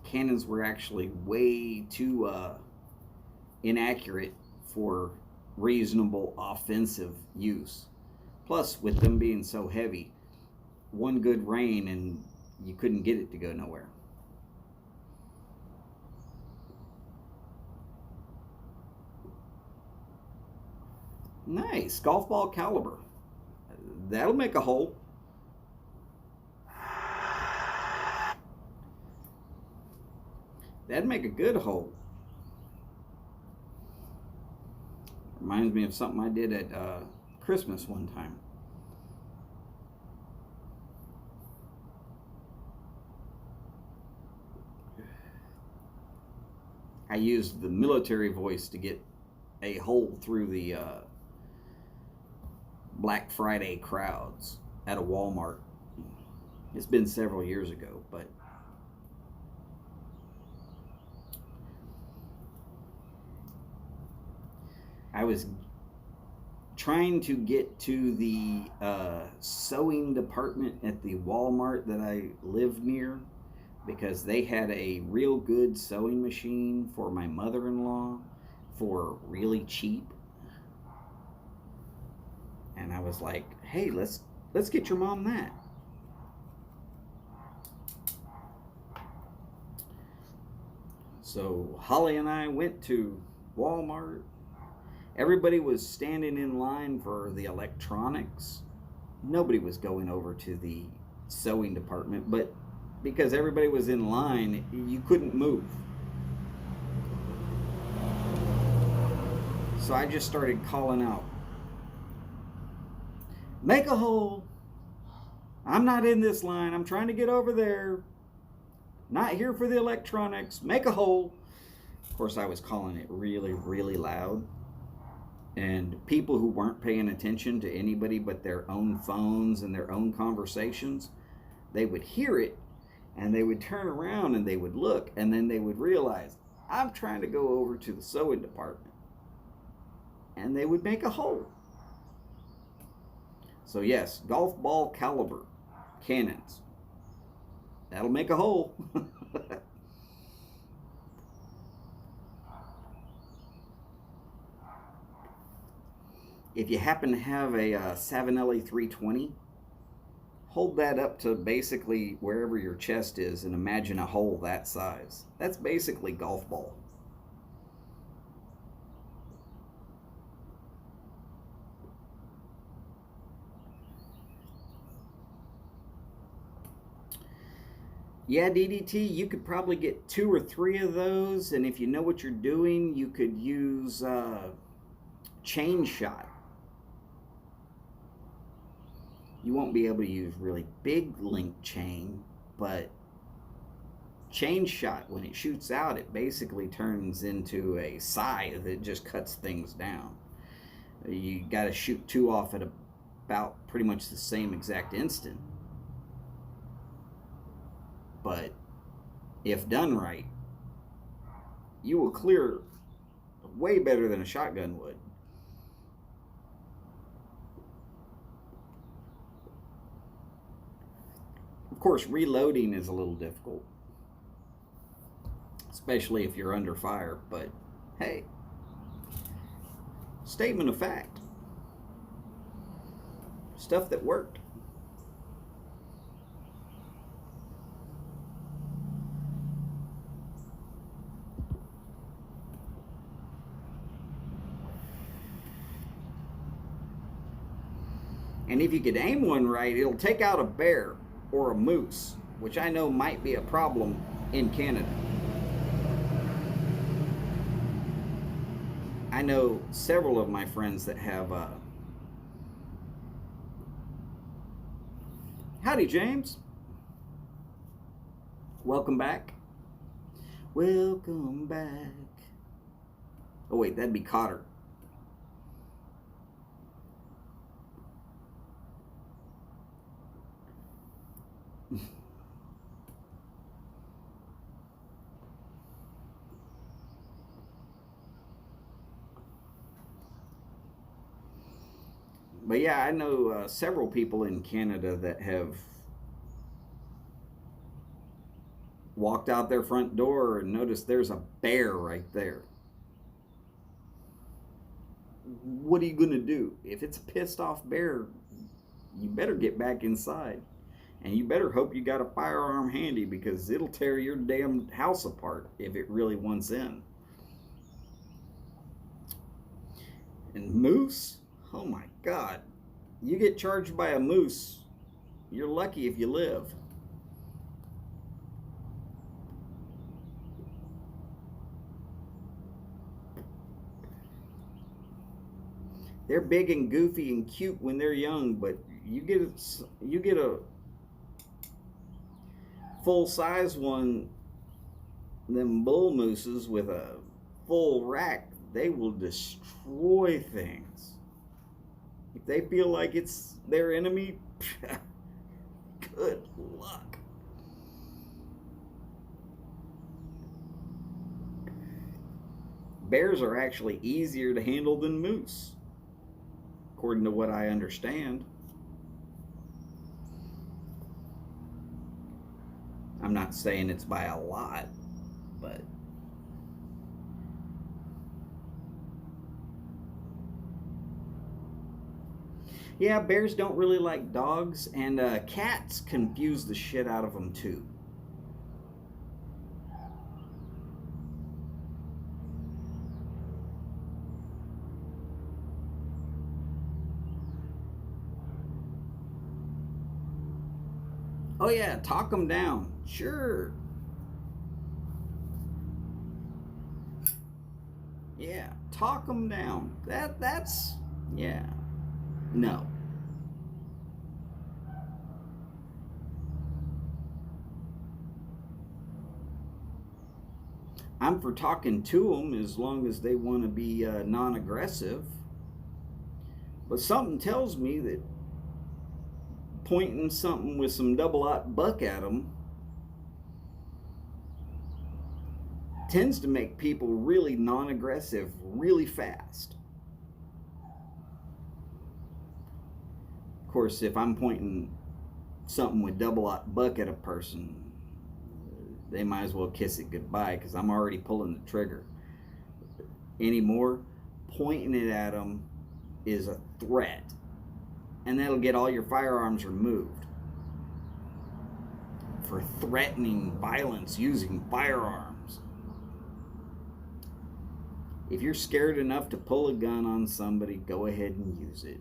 Speaker 1: Cannons were actually way too inaccurate for reasonable offensive use. Plus, with them being so heavy, one good rain and you couldn't get it to go nowhere. Nice. Golf ball caliber. That'll make a hole. That'd make a good hole. Reminds me of something I did at Christmas one time. I used the military voice to get a hole through the Black Friday crowds at a Walmart. It's been several years ago, but I was trying to get to the sewing department at the Walmart that I lived near, because they had a real good sewing machine for my mother-in-law for really cheap. And I was like, hey, let's get your mom that. So Holly and I went to Walmart. Everybody was standing in line for the electronics. Nobody was going over to the sewing department, but because everybody was in line, you couldn't move. So I just started calling out, make a hole. I'm not in this line. I'm trying to get over there. Not here for the electronics. Make a hole. Of course, I was calling it really, really loud. And people who weren't paying attention to anybody but their own phones and their own conversations, they would hear it and they would turn around and they would look, and then they would realize, I'm trying to go over to the sewing department. And they would make a hole. So yes, golf ball caliber cannons. That'll make a hole. If you happen to have a Savinelli 320, hold that up to basically wherever your chest is and imagine a hole that size. That's basically golf ball. Yeah, DDT, you could probably get 2 or 3 of those, and if you know what you're doing, you could use chain shot. You won't be able to use really big link chain, but chain shot, when it shoots out, it basically turns into a scythe that just cuts things down. You got to shoot 2 off at about pretty much the same exact instant. But if done right, you will clear way better than a shotgun would. Of course, reloading is a little difficult, especially if you're under fire, but hey, statement of fact. Stuff that worked. And if you could aim one right, it'll take out a bear or a moose, which I know might be a problem in Canada. I know several of my friends that have. Howdy, James. Welcome back. Welcome back. Oh, wait, that'd be Cotter. But yeah, I know several people in Canada that have walked out their front door and noticed there's a bear right there. What are you going to do? If it's a pissed off bear, you better get back inside. And you better hope you got a firearm handy because it'll tear your damn house apart if it really wants in. And moose? Oh my God. You get charged by a moose, you're lucky if you live. They're big and goofy and cute when they're young, but you get a full size one, them bull mooses with a full rack, they will destroy things. If they feel like it's their enemy, good luck. Bears are actually easier to handle than moose, according to what I understand. I'm not saying it's by a lot, but yeah, bears don't really like dogs, and cats confuse the shit out of them too. Oh yeah, talk them down. Sure. Yeah, talk them down. That's yeah. No. I'm for talking to them as long as they want to be non-aggressive. But something tells me that pointing something with some double-aught buck at them tends to make people really non-aggressive really fast. Of course, if I'm pointing something with double-aught buck at a person, they might as well kiss it goodbye because I'm already pulling the trigger. Anymore, pointing it at them is a threat, and that'll get all your firearms removed for threatening violence using firearms. If you're scared enough to pull a gun on somebody, go ahead and use it.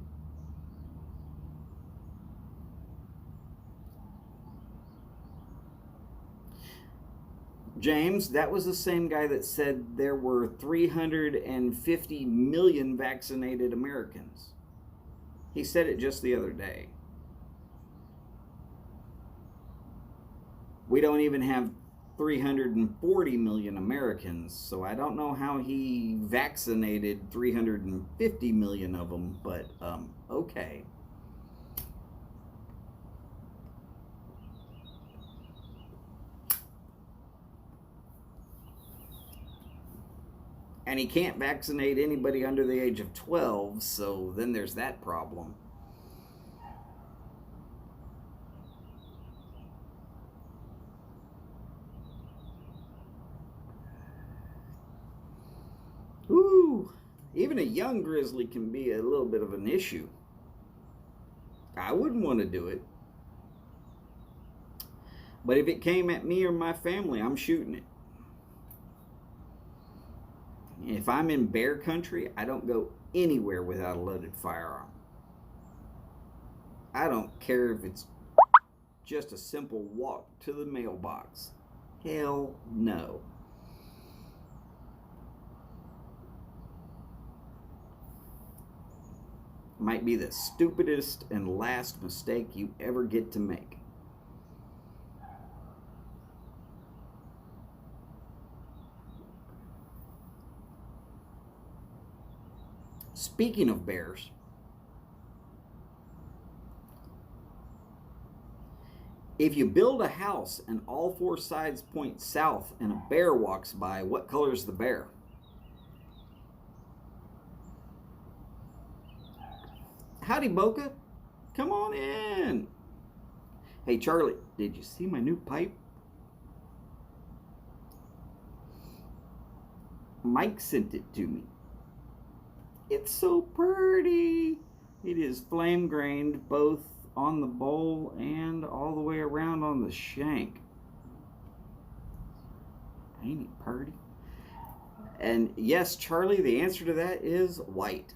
Speaker 1: James, that was the same guy that said there were 350 million vaccinated Americans. He said it just the other day. We don't even have 340 million Americans, so I don't know how he vaccinated 350 million of them, but okay. And he can't vaccinate anybody under the age of 12, so then there's that problem. Ooh, even a young grizzly can be a little bit of an issue. I wouldn't want to do it. But if it came at me or my family, I'm shooting it. If I'm in bear country, I don't go anywhere without a loaded firearm. I don't care if it's just a simple walk to the mailbox. Hell no. Might be the stupidest and last mistake you ever get to make. Speaking of bears, if you build a house and all four sides point south and a bear walks by, what color is the bear? Howdy, Boca. Come on in. Hey, Charlie, did you see my new pipe? Mike sent it to me. It's so pretty. It is flame grained both on the bowl and all the way around on the shank. Ain't it pretty? And yes, Charlie, the answer to that is white.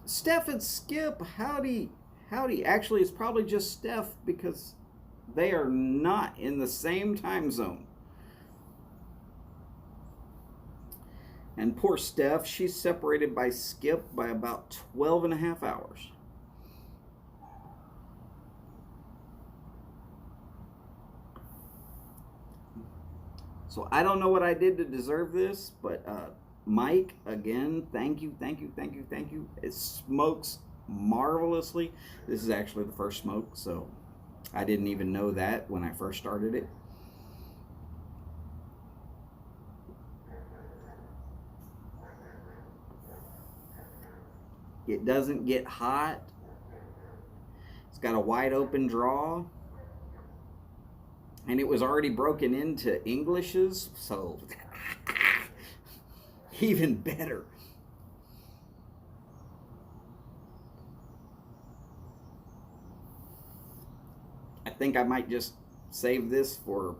Speaker 1: Steph and Skip, howdy. Howdy. Actually, it's probably just Steph because they are not in the same time zone. And poor Steph, she's separated by Skip by about 12 and a half hours. So I don't know what I did to deserve this, but Mike, again, thank you. It smokes marvelously. This is actually the first smoke, so I didn't even know that when I first started it. It doesn't get hot. It's got a wide open draw. And it was already broken into Englishes, so even better. I think I might just save this for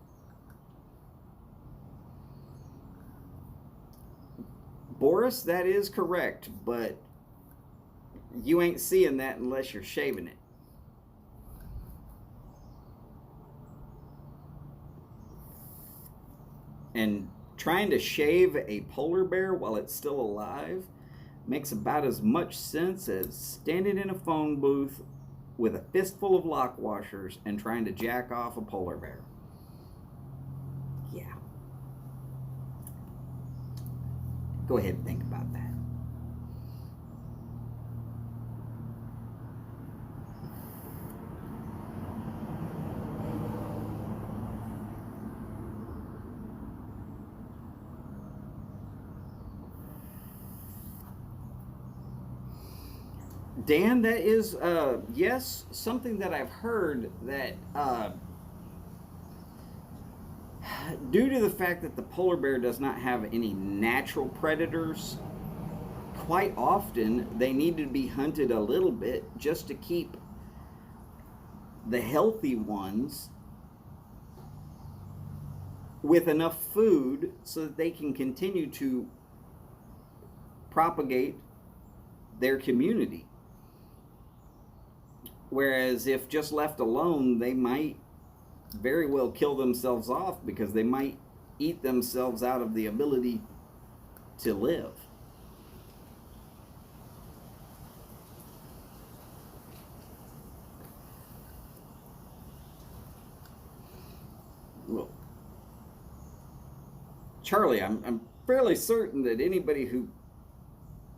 Speaker 1: Boris. That is correct, but you ain't seeing that unless you're shaving it. And trying to shave a polar bear while it's still alive makes about as much sense as standing in a phone booth with a fistful of lock washers and trying to jack off a polar bear. Yeah. Go ahead and think about that. Dan, that is, yes, something that I've heard that due to the fact that the polar bear does not have any natural predators, quite often they need to be hunted a little bit just to keep the healthy ones with enough food so that they can continue to propagate their community. Whereas if just left alone, they might very well kill themselves off because they might eat themselves out of the ability to live. Well, Charlie, I'm fairly certain that anybody who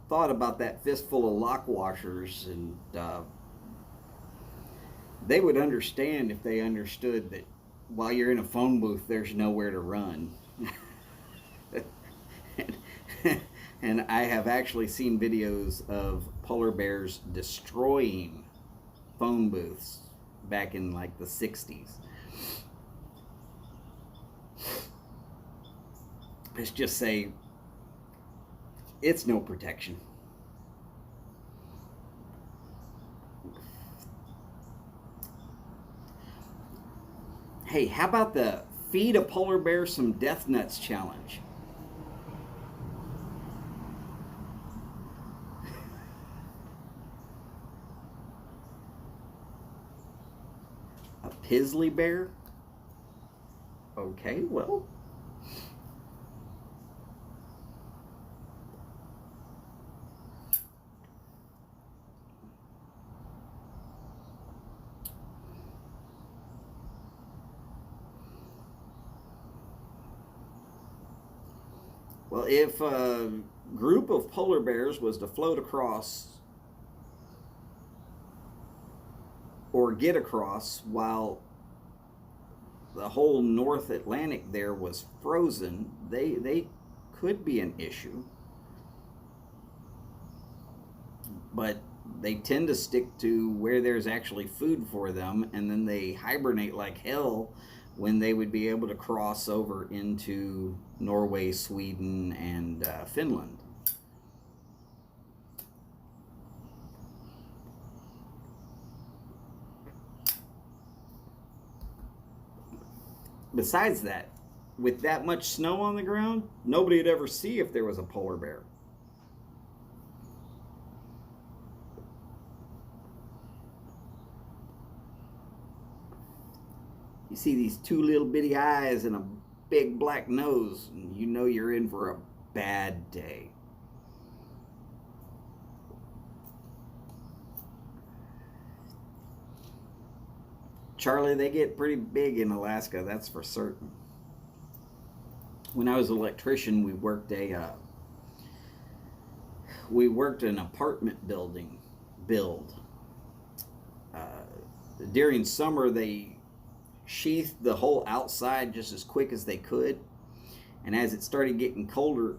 Speaker 1: thought about that fistful of lock washers and they would understand if they understood that while you're in a phone booth, there's nowhere to run. And I have actually seen videos of polar bears destroying phone booths back in like the 60s. let's just say it's no protection. Hey, how about the feed a polar bear some death nuts challenge? A pizzly bear? Okay, well, if a group of polar bears was to float across or get across while the whole North Atlantic there was frozen, they could be an issue. But they tend to stick to where there's actually food for them, and then they hibernate like hell when they would be able to cross over into Norway, Sweden, and Finland. Besides that, with that much snow on the ground, nobody would ever see if there was a polar bear. You see these two little bitty eyes and a big black nose, and you know you're in for a bad day. Charlie, they get pretty big in Alaska, that's for certain. When I was an electrician, we worked an apartment building build. Uh, During summer, they sheathed the whole outside just as quick as they could, and as it started getting colder,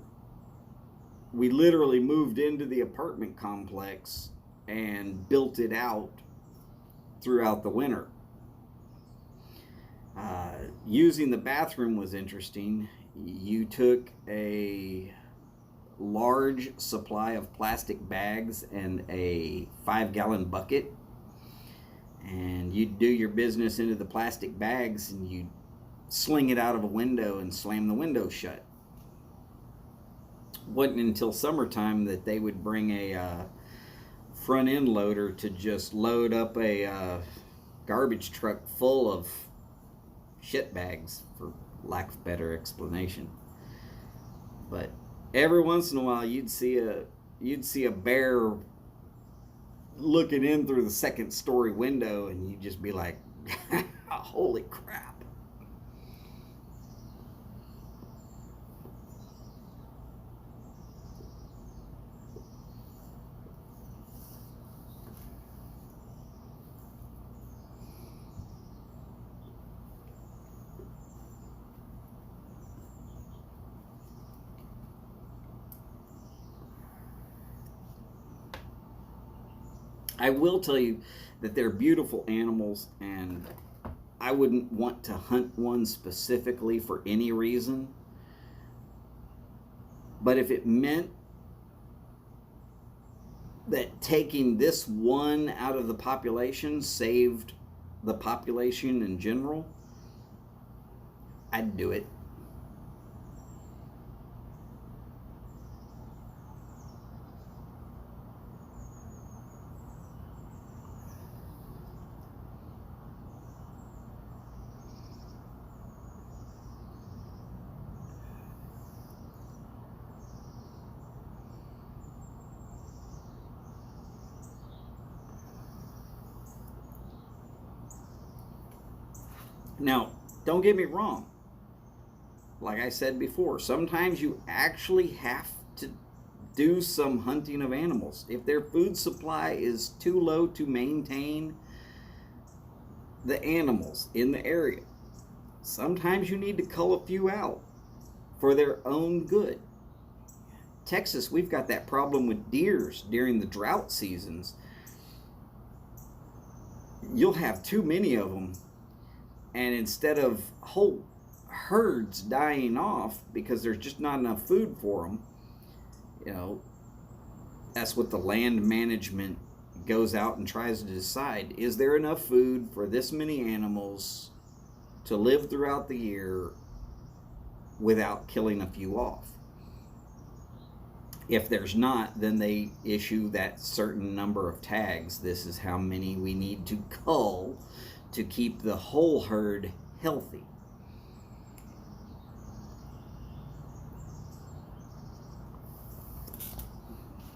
Speaker 1: we literally moved into the apartment complex and built it out throughout the winter. Using the bathroom was interesting. You took a large supply of plastic bags and a 5-gallon bucket, and you'd do your business into the plastic bags, and you'd sling it out of a window and slam the window shut. Wasn't until summertime that they would bring a front end loader to just load up a garbage truck full of shit bags, for lack of better explanation. But every once in a while you'd see a bear looking in through the second story window, and you'd just be like, holy crap. I will tell you that they're beautiful animals, and I wouldn't want to hunt one specifically for any reason. But if it meant that taking this one out of the population saved the population in general, I'd do it. Now, don't get me wrong. Like I said before, sometimes you actually have to do some hunting of animals. If their food supply is too low to maintain the animals in the area, sometimes you need to cull a few out for their own good. Texas, we've got that problem with deers during the drought seasons. You'll have too many of them, and instead of herds dying off because there's just not enough food for them. You know, that's what the land management goes out and tries to decide. Is there enough food for this many animals to live throughout the year without killing a few off? If there's not, then they issue that certain number of tags. This is how many we need to cull to keep the whole herd healthy.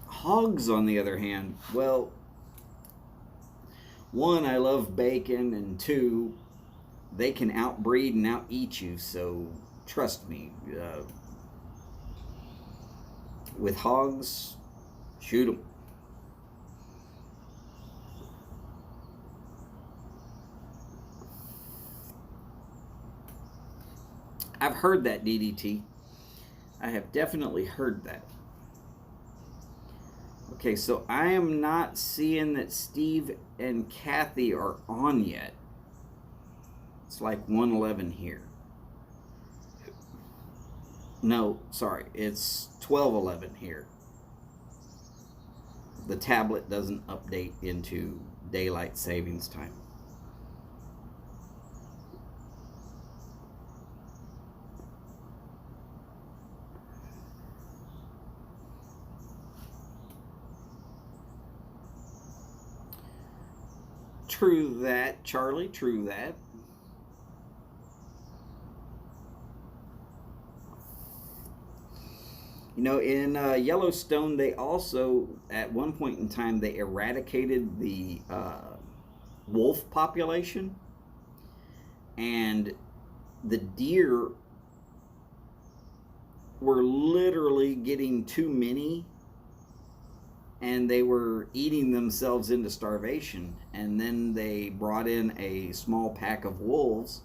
Speaker 1: Hogs, on the other hand, well, one, I love bacon, and two, they can outbreed and out eat you, so trust me. With hogs, shoot them. I've heard that, DDT. I have definitely heard that. Okay, so I am not seeing that Steve and Kathy are on yet. It's like 111 here. No, sorry, it's 12:11 here. The tablet doesn't update into daylight savings time. True that, Charlie, true that. You know, in Yellowstone, they also, at one point in time, they eradicated the wolf population, and the deer were literally getting too many, and they were eating themselves into starvation. And then they brought in a small pack of wolves,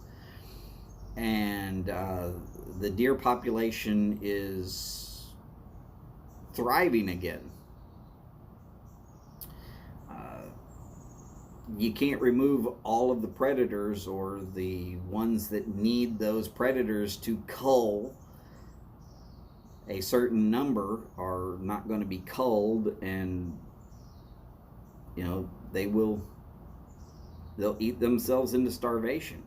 Speaker 1: and the deer population is thriving again. You can't remove all of the predators, or the ones that need those predators to cull. A certain number are not going to be culled, and you know, they'll eat themselves into starvation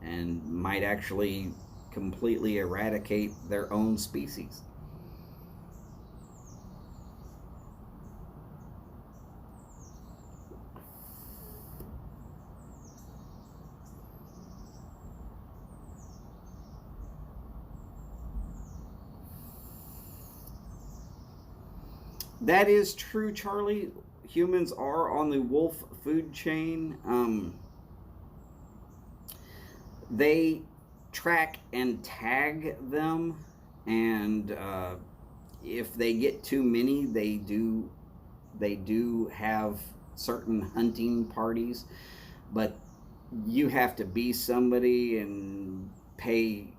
Speaker 1: and might actually completely eradicate their own species. That is true, Charlie. Humans are on the wolf food chain. They track and tag them, and if they get too many, they do have certain hunting parties, but you have to be somebody and pay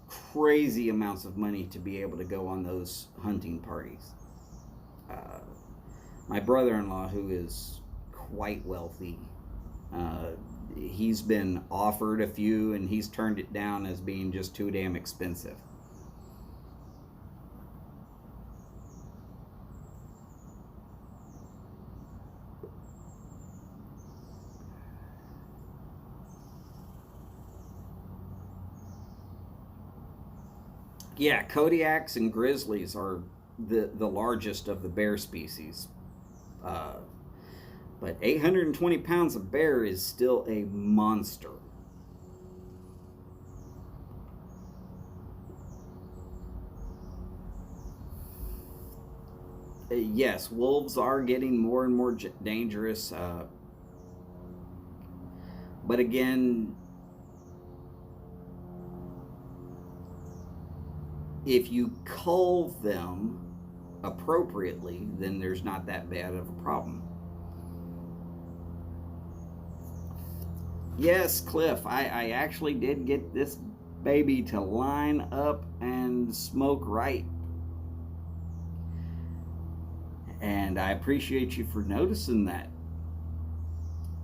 Speaker 1: crazy amounts of money to be able to go on those hunting parties. Uh, my brother-in-law, who is quite wealthy, he's been offered a few, and he's turned it down as being just too damn expensive. Yeah, Kodiaks and grizzlies are the largest of the bear species. Uh, but 820 pounds of bear is still a monster. Yes, wolves are getting more and more dangerous. But again, if you cull them appropriately, then there's not that bad of a problem. Yes, Cliff, I actually did get this baby to line up and smoke right. And I appreciate you for noticing that.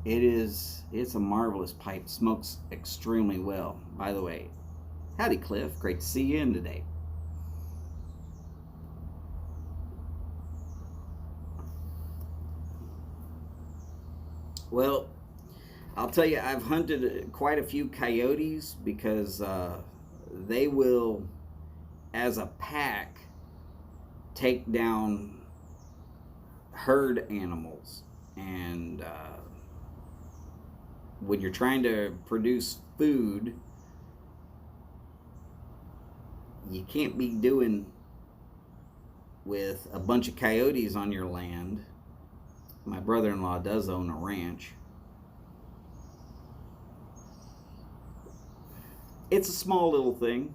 Speaker 1: It's a marvelous pipe. Smokes extremely well. By the way, howdy, Cliff. Great to see you in today. Well, I'll tell you, I've hunted quite a few coyotes because they will, as a pack, take down herd animals. And when you're trying to produce food, you can't be doing with a bunch of coyotes on your land. My brother-in-law does own a ranch. It's a small little thing.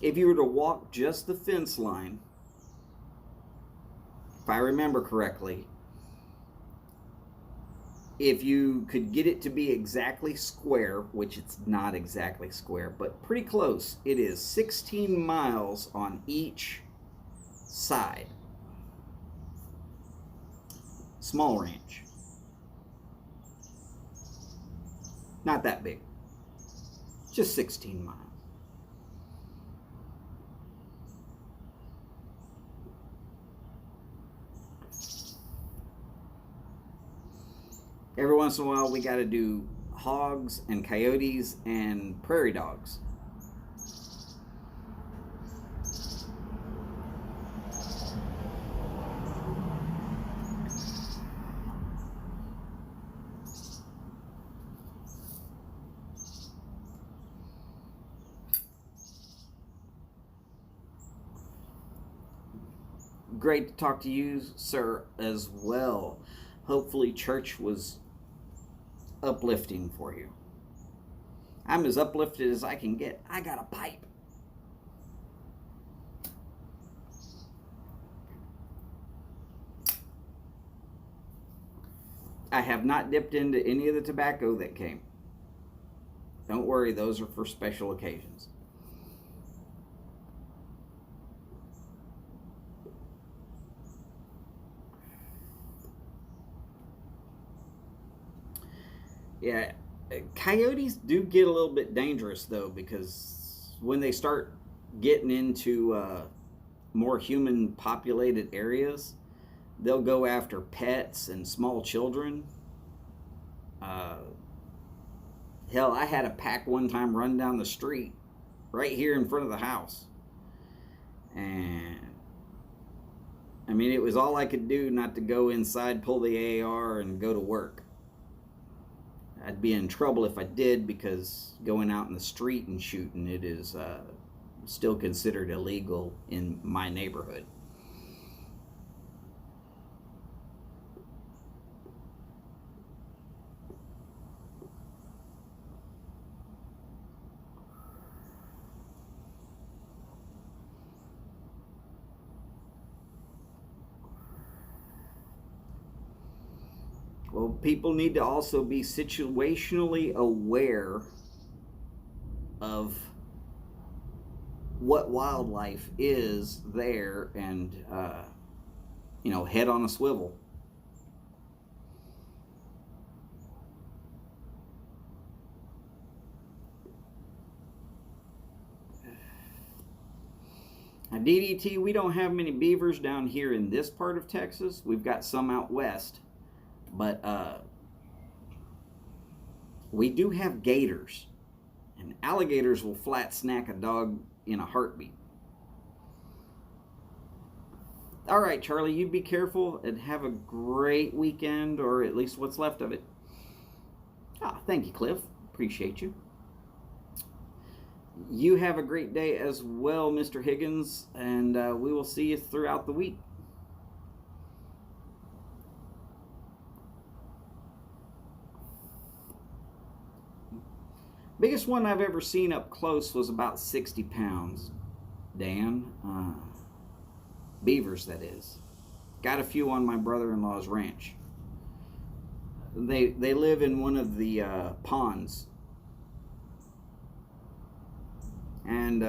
Speaker 1: If you were to walk just the fence line, if I remember correctly, if you could get it to be exactly square, which it's not exactly square, but pretty close, it is 16 miles on each side. Small ranch. Not that big. Just 16 miles. Every once in a while, we got to do hogs and coyotes and prairie dogs. Great to talk to you, sir, as well. Hopefully, church was uplifting for you. I'm as uplifted as I can get. I got a pipe. I have not dipped into any of the tobacco that came. Don't worry, those are for special occasions. Yeah, coyotes do get a little bit dangerous though, because when they start getting into more human populated areas, they'll go after pets and small children. Uh, Hell, I had a pack one time run down the street right here in front of the house. And I mean, it was all I could do not to go inside, pull the AR, and go to work. I'd be in trouble if I did, because going out in the street and shooting it is still considered illegal in my neighborhood. Well, people need to also be situationally aware of what wildlife is there, and head on a swivel. Now, DDT, we don't have many beavers down here in this part of Texas. We've got some out west, but we do have gators, and alligators will flat snack a dog in a heartbeat. All right, Charlie, you be careful and have a great weekend, or at least what's left of it. Thank you, Cliff. Appreciate you. You have a great day as well, Mr. Higgins, and we will see you throughout the week. Biggest one I've ever seen up close was about 60 pounds, Dan. Beavers, that is. Got a few on my brother-in-law's ranch. They live in one of the ponds. And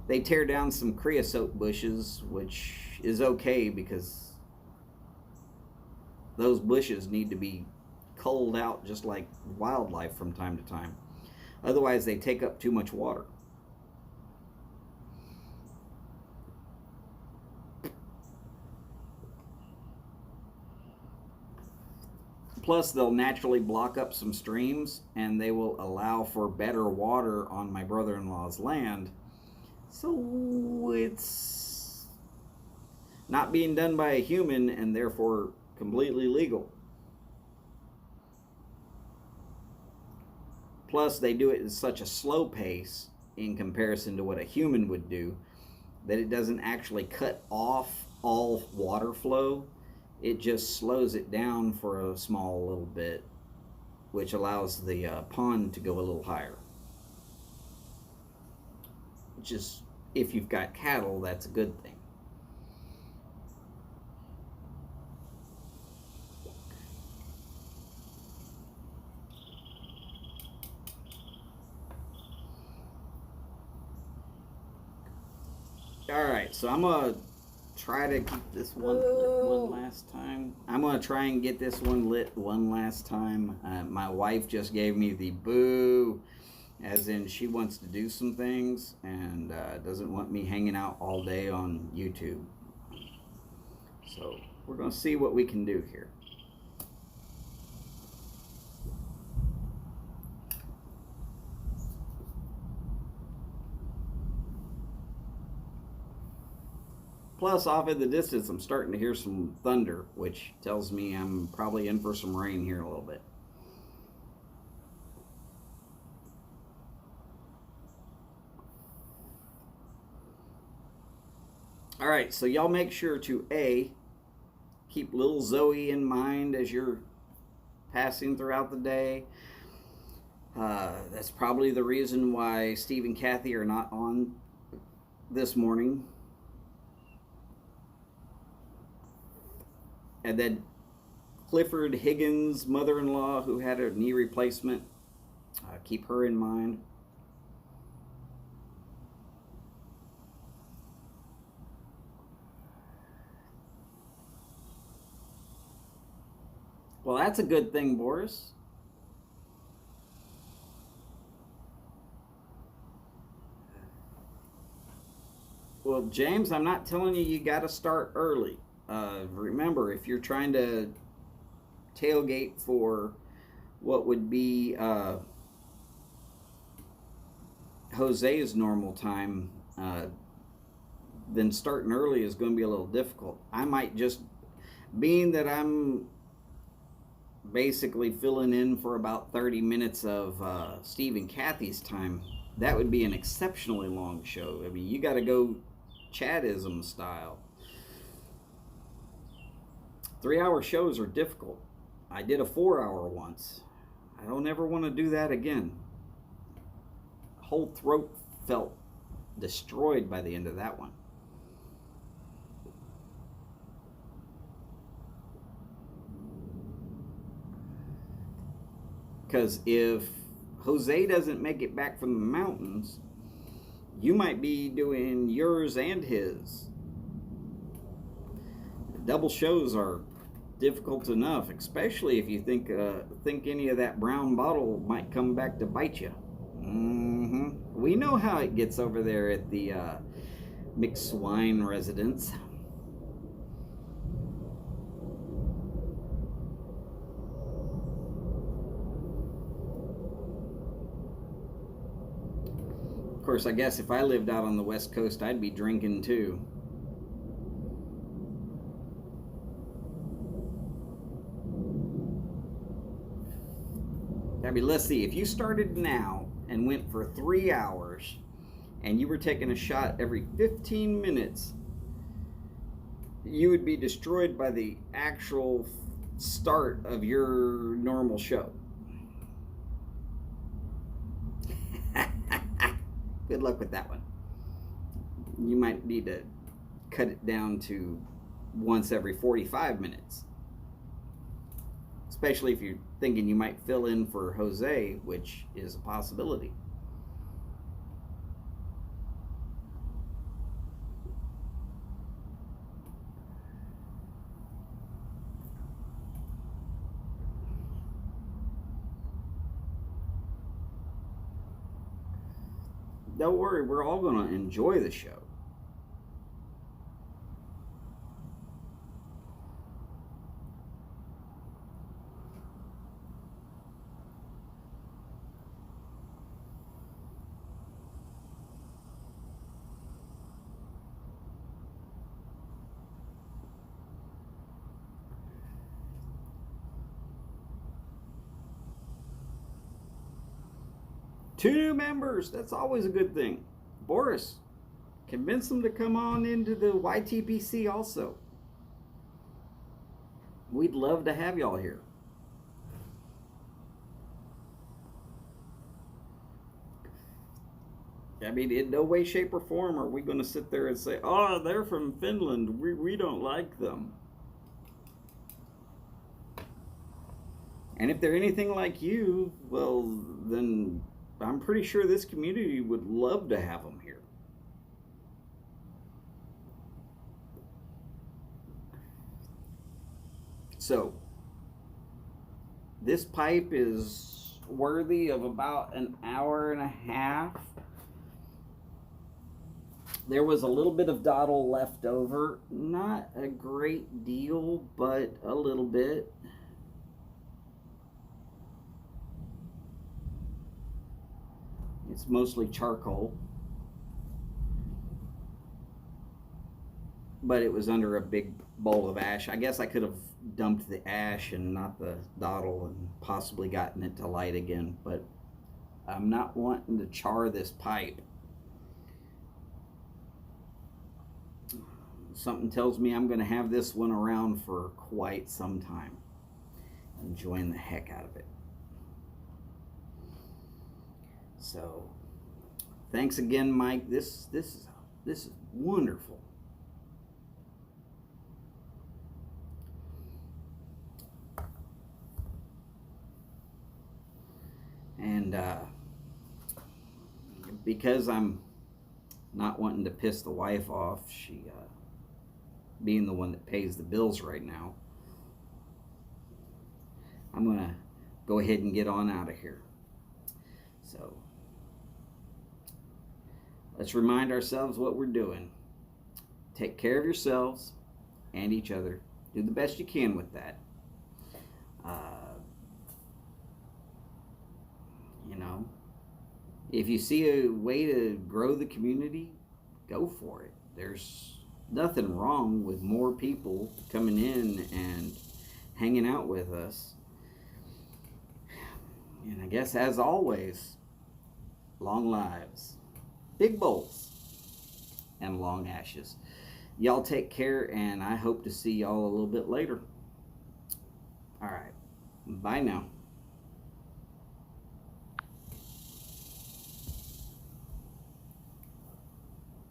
Speaker 1: they tear down some creosote bushes, which is okay because those bushes need to be culled out just like wildlife from time to time. Otherwise, they take up too much water. Plus, they'll naturally block up some streams and they will allow for better water on my brother in law's land. So it's not being done by a human and therefore completely legal. Plus, they do it at such a slow pace in comparison to what a human would do that it doesn't actually cut off all water flow. It just slows it down for a small little bit, which allows the pond to go a little higher. Which is, if you've got cattle, that's a good thing. All right, so I'm gonna try to keep this one lit one last time. I'm gonna try and get this one lit one last time. My wife just gave me the boo, as in she wants to do some things and doesn't want me hanging out all day on YouTube. So we're gonna see what we can do here. Plus, off in the distance, I'm starting to hear some thunder, which tells me I'm probably in for some rain here in a little bit. All right, so y'all make sure to keep little Zoe in mind as you're passing throughout the day. That's probably the reason why Steve and Kathy are not on this morning. And then Clifford Higgins' mother-in-law, who had a knee replacement, keep her in mind. Well, that's a good thing, Boris. Well, James, I'm not telling you got to start early. Remember, if you're trying to tailgate for what would be Jose's normal time, then starting early is going to be a little difficult. I might just, being that I'm basically filling in for about 30 minutes of Steve and Kathy's time, that would be an exceptionally long show. I mean, you got to go Chadism style. 3-hour shows are difficult. I did a 4-hour once. I don't ever want to do that again. Whole throat felt destroyed by the end of that one. Because if Jose doesn't make it back from the mountains, you might be doing yours and his. Double shows are difficult enough, especially if you think any of that brown bottle might come back to bite you. We know how it gets over there at the mixed wine residence. Of course, I guess if I lived out on the West Coast, I'd be drinking too. I mean, let's see, if you started now and went for 3 hours and you were taking a shot every 15 minutes, you would be destroyed by the actual start of your normal show. Good luck with that one. You might need to cut it down to once every 45 minutes. Especially if you're thinking you might fill in for Jose, which is a possibility. Don't worry, we're all going to enjoy the show. Two new members, that's always a good thing. Boris, convince them to come on into the YTPC also. We'd love to have y'all here. I mean, in no way, shape, or form are we going to sit there and say, oh, they're from Finland. We don't like them. And if they're anything like you, well, then I'm pretty sure this community would love to have them here. So, this pipe is worthy of about an hour and a half. There was a little bit of dottle left over. Not a great deal, but a little bit. It's mostly charcoal. But it was under a big bowl of ash. I guess I could have dumped the ash and not the dottle and possibly gotten it to light again. But I'm not wanting to char this pipe. Something tells me I'm going to have this one around for quite some time. Enjoying the heck out of it. So, thanks again, Mike. This is wonderful. And because I'm not wanting to piss the wife off, she being the one that pays the bills right now, I'm gonna go ahead and get on out of here. So let's remind ourselves what we're doing. Take care of yourselves and each other. Do the best you can with that. You know, if you see a way to grow the community, go for it. There's nothing wrong with more people coming in and hanging out with us. And I guess, as always, long lives, big bowls, and long ashes. Y'all take care, and I hope to see y'all a little bit later. All right. Bye now.